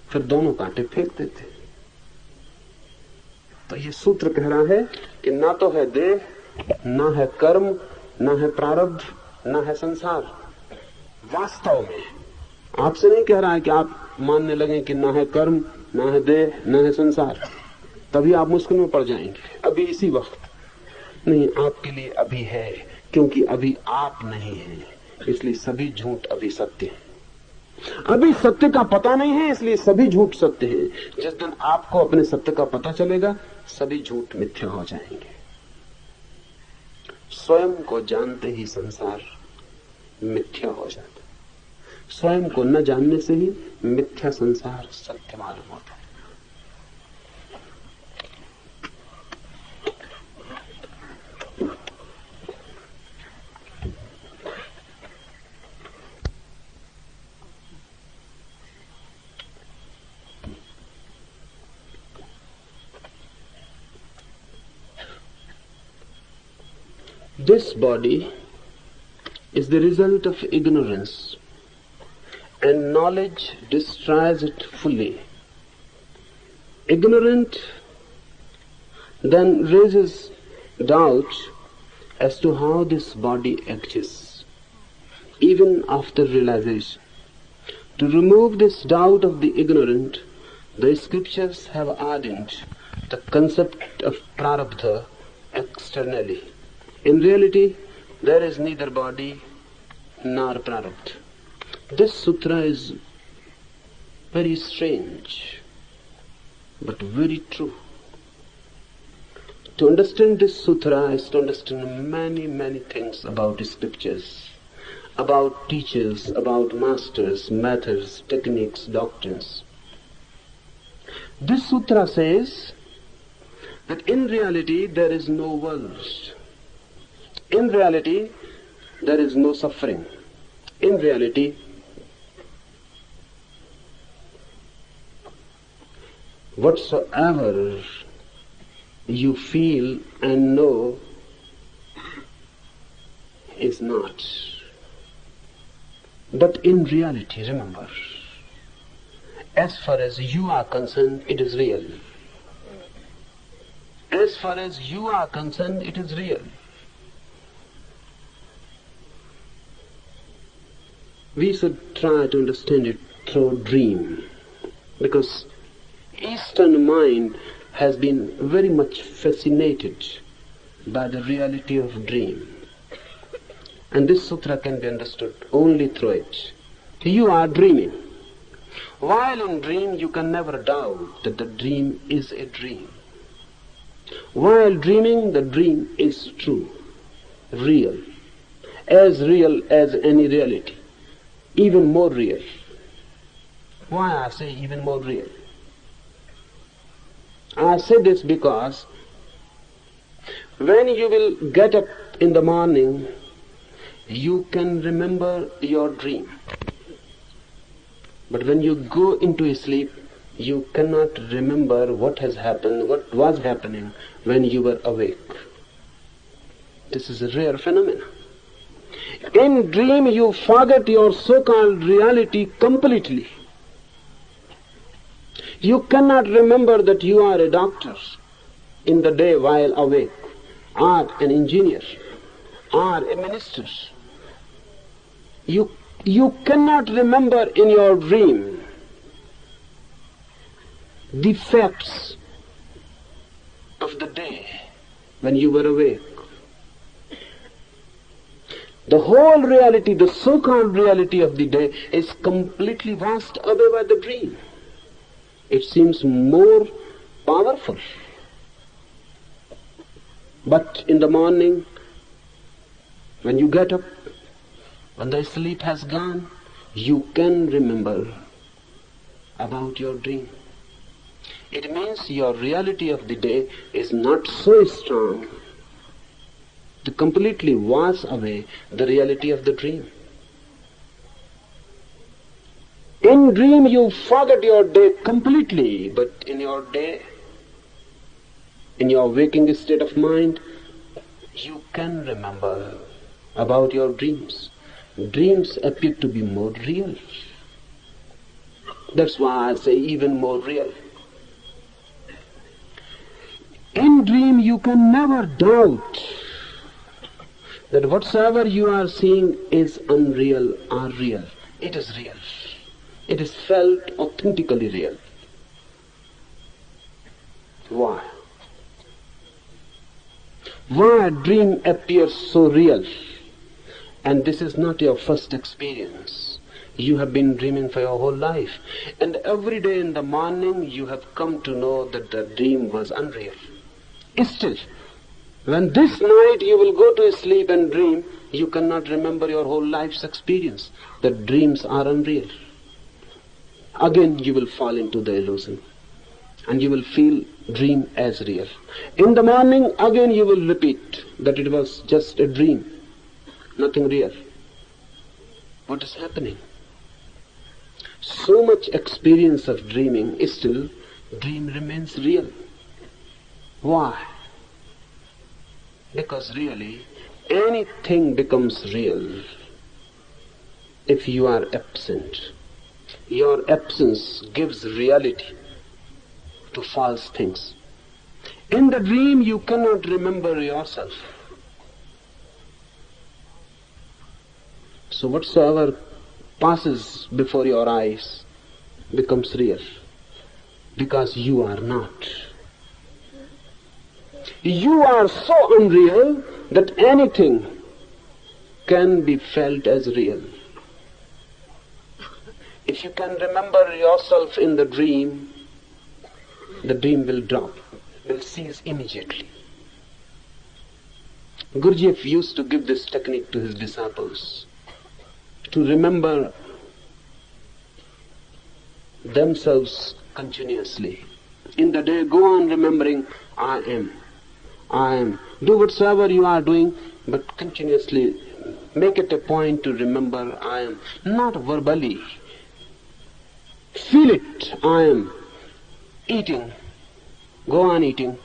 Speaker 3: फिर दोनों कांटे फेंक देते हैं। तो ये सूत्र कह रहा है कि ना तो है देह, ना है कर्म, ना है प्रारब्ध, ना है संसार। वास्तव में आपसे नहीं कह रहा है कि आप मानने लगे कि ना है कर्म, ना है देह, ना है संसार, तभी आप मुश्किल में पड़ जाएंगे। अभी इसी वक्त नहीं, आपके लिए अभी है, क्योंकि अभी आप नहीं है, इसलिए सभी झूठ अभी सत्य है। अभी सत्य का पता नहीं है, इसलिए सभी झूठ सत्य है। जिस दिन आपको अपने सत्य का पता चलेगा, सभी झूठ मिथ्या हो जाएंगे। स्वयं को जानते ही संसार मिथ्या हो जाता है। स्वयं को न जानने से ही मिथ्या संसार सत्य मालूम होता है। This body is the result of ignorance, and knowledge destroys it fully. Ignorant then raises doubt as to how this body exists, even after realization. To remove this doubt of the ignorant, the scriptures have added the concept of prarabdha externally. In reality, there is neither body nor prarabdha. This sutra is very strange, but very true. To understand this sutra is to understand many things about scriptures, about teachers, about masters, methods, techniques, doctrines. This sutra says that in reality there is no world. In reality, there is no suffering. In reality, whatsoever you feel and know is not. But in reality, remember, as far as you are concerned, it is real. As far as you are concerned, it is real. We should try to understand it through dream, because Eastern mind has been very much fascinated by the reality of dream. And this sutra can be understood only through it. You are dreaming. While in dream, you can never doubt that the dream is a dream. While dreaming, the dream is true, real as any reality. Even more real. Why I say even more real? I say this because when you will get up in the morning, you can remember your dream. But when you go into sleep, you cannot remember what has happened, what was happening when you were awake. This is a rare phenomenon. In dream, you forget your so-called reality completely. You cannot remember that you are a doctor in the day while awake, or an engineer, or a minister. You cannot remember in your dream the facts of the day when you were awake. The whole reality, the so-called reality of the day is completely washed away by the dream. It seems more powerful. But in the morning, when you get up, when the sleep has gone, you can remember about your dream. It means your reality of the day is not so strong to completely wash away the reality of the dream. In dream you forget your day completely, but in your day, in your waking state of mind, you can remember about your dreams. Dreams appear to be more real. That's why I say even more real. In dream you can never doubt that whatsoever you are seeing is unreal or real. It is real. It is felt authentically real. Why? Why a dream appears so real? And this is not your first experience. You have been dreaming for your whole life. And every day in the morning you have come to know that the dream was unreal. Still, when this night you will go to sleep and dream, you cannot remember your whole life's experience. The dreams are unreal. Again you will fall into the illusion. And you will feel dream as real. In the morning again you will repeat that it was just a dream, nothing real. What is happening? So much experience of dreaming, still dream remains real. Why? Because really anything becomes real if you are absent. Your absence gives reality to false things. In the dream you cannot remember yourself. So whatsoever passes before your eyes becomes real, because you are not. You are so unreal that anything can be felt as real. If you can remember yourself in the dream will drop, will cease immediately. Gurdjieff used to give this technique to his disciples, to remember themselves continuously. In the day, go on remembering, I am. Do whatsoever you are doing, but continuously make it a point to remember I am. Not verbally. Feel it, I am. Eating, go on eating,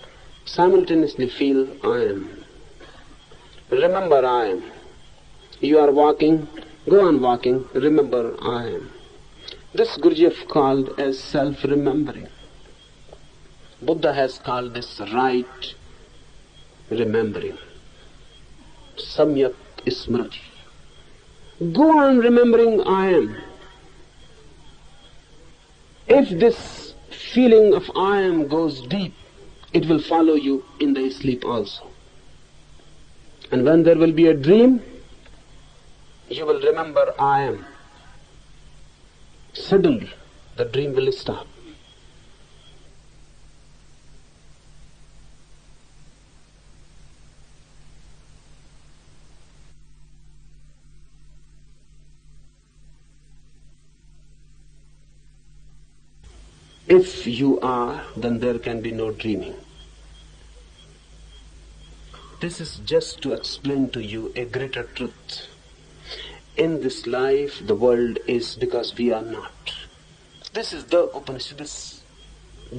Speaker 3: simultaneously feel I am. Remember I am. You are walking, go on walking, remember I am. This Gurdjieff called as self-remembering. Buddha has called this right remembering. Samyak Smriti. Go on remembering I am. If this feeling of I am goes deep, it will follow you in the sleep also. And when there will be a dream, you will remember I am. Suddenly, the dream will stop. If you are, then there can be no dreaming. This is just to explain to you a greater truth. In this life, the world is because we are not. This is the Upanishad, this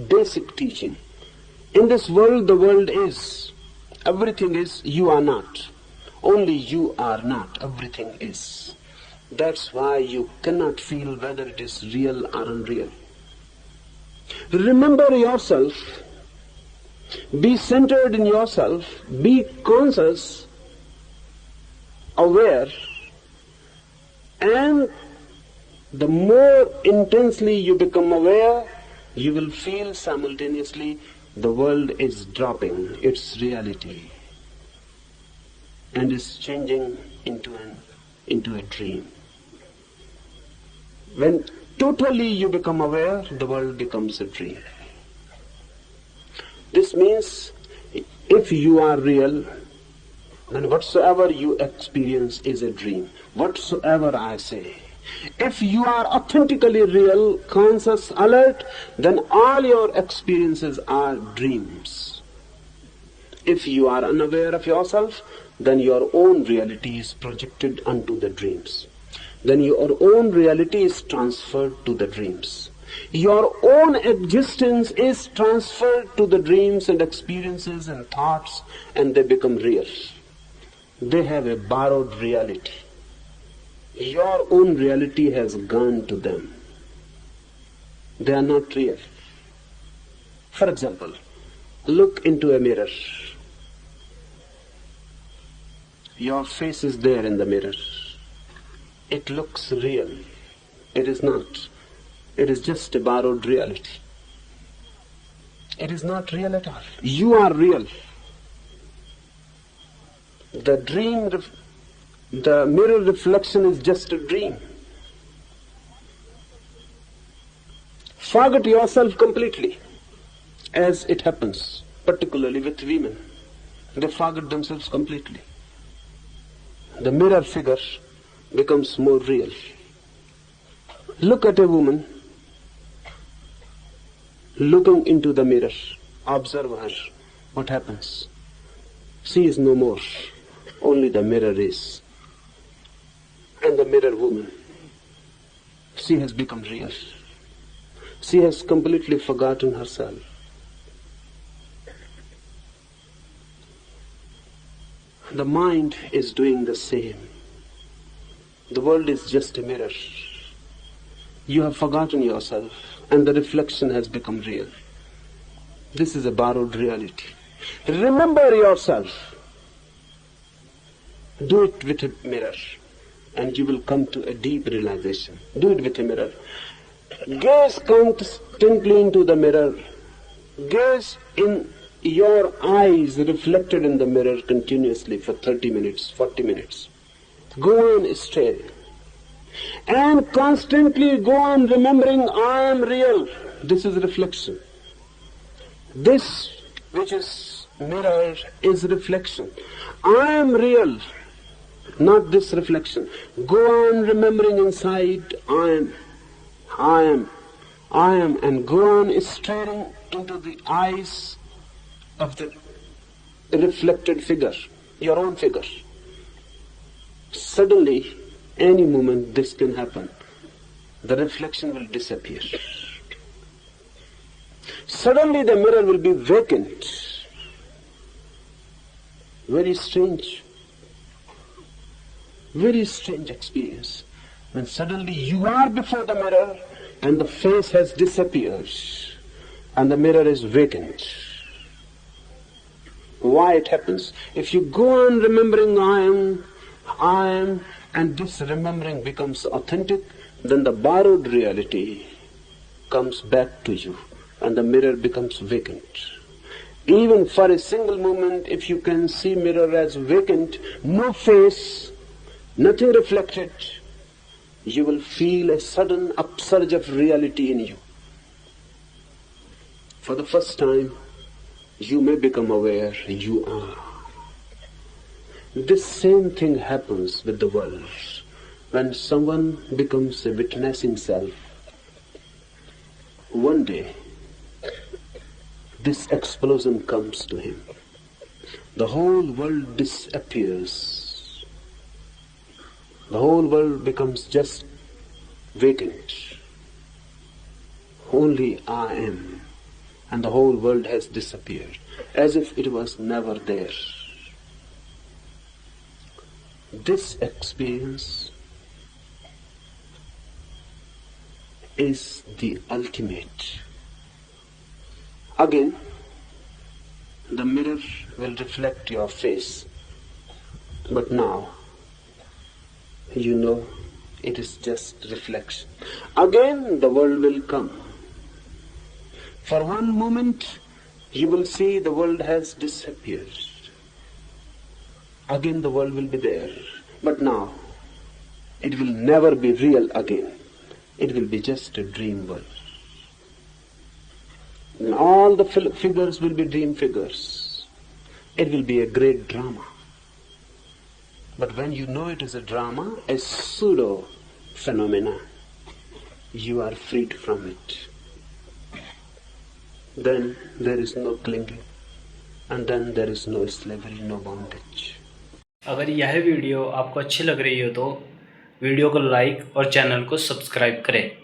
Speaker 3: basic teaching. In this world, the world is. Everything is, you are not. Only you are not, everything is. That's why you cannot feel whether it is real or unreal. Remember yourself, be centered in yourself, be conscious, aware, and the more intensely you become aware, you will feel simultaneously the world is dropping its reality and is changing into a dream. When totally you become aware, the world becomes a dream. This means if you are real, then whatsoever you experience is a dream. Whatsoever I say. If you are authentically real, conscious, alert, then all your experiences are dreams. If you are unaware of yourself, then your own reality is projected onto the dreams. Then your own reality is transferred to the dreams. Your own existence is transferred to the dreams and experiences and thoughts, and they become real. They have a borrowed reality. Your own reality has gone to them. They are not real. For example, look into a mirror. Your face is there in the mirror. It looks real. It is not. It is just a borrowed reality. It is not real at all. You are real. The mirror reflection is just a dream. Forget yourself completely, as it happens, particularly with women. They forget themselves completely. The mirror figure becomes more real. Look at a woman looking into the mirror. Observe her. What happens? She is no more. Only the mirror is. And the mirror woman, she has become real. She has completely forgotten herself. The mind is doing the same. The world is just a mirror. You have forgotten yourself, and the reflection has become real. This is a borrowed reality. Remember yourself. Do it with a mirror, and you will come to a deep realization. Do it with a mirror. Gaze constantly into the mirror. Gaze in your eyes reflected in the mirror continuously for 30 minutes, 40 minutes. Go on staring. And constantly go on remembering, I am real. This is reflection. This which is mirror is reflection. I am real, not this reflection. Go on remembering inside, I am, and go on staring into the eyes of the reflected figure, your own figure. Suddenly, any moment this can happen. The reflection will disappear. Suddenly the mirror will be vacant. Very strange experience. When suddenly you are before the mirror and the face has disappeared and the mirror is vacant. Why it happens? If you go on remembering I am, and this remembering becomes authentic, then the borrowed reality comes back to you and the mirror becomes vacant. Even for a single moment, if you can see mirror as vacant, no face, nothing reflected, you will feel a sudden upsurge of reality in you. For the first time, you may become aware you are. This same thing happens with the world. When someone becomes a witnessing self, one day this explosion comes to him. The whole world disappears. The whole world becomes just vacant. Only I am, and the whole world has disappeared, as if it was never there. This experience is the ultimate. Again, the mirror will reflect your face, but now you know it is just reflection. Again, the world will come. For one moment, you will see the world has disappeared. Again the world will be there. But now, it will never be real again. It will be just a dream world. And all the figures will be dream figures. It will be a great drama. But when you know it is a drama, a pseudo phenomena, you are freed from it. Then there is no clinging. And then there is no slavery, no bondage.
Speaker 1: अगर यह video आपको अच्छी लग रही हो तो video को like और चैनल को सब्सक्राइब करें।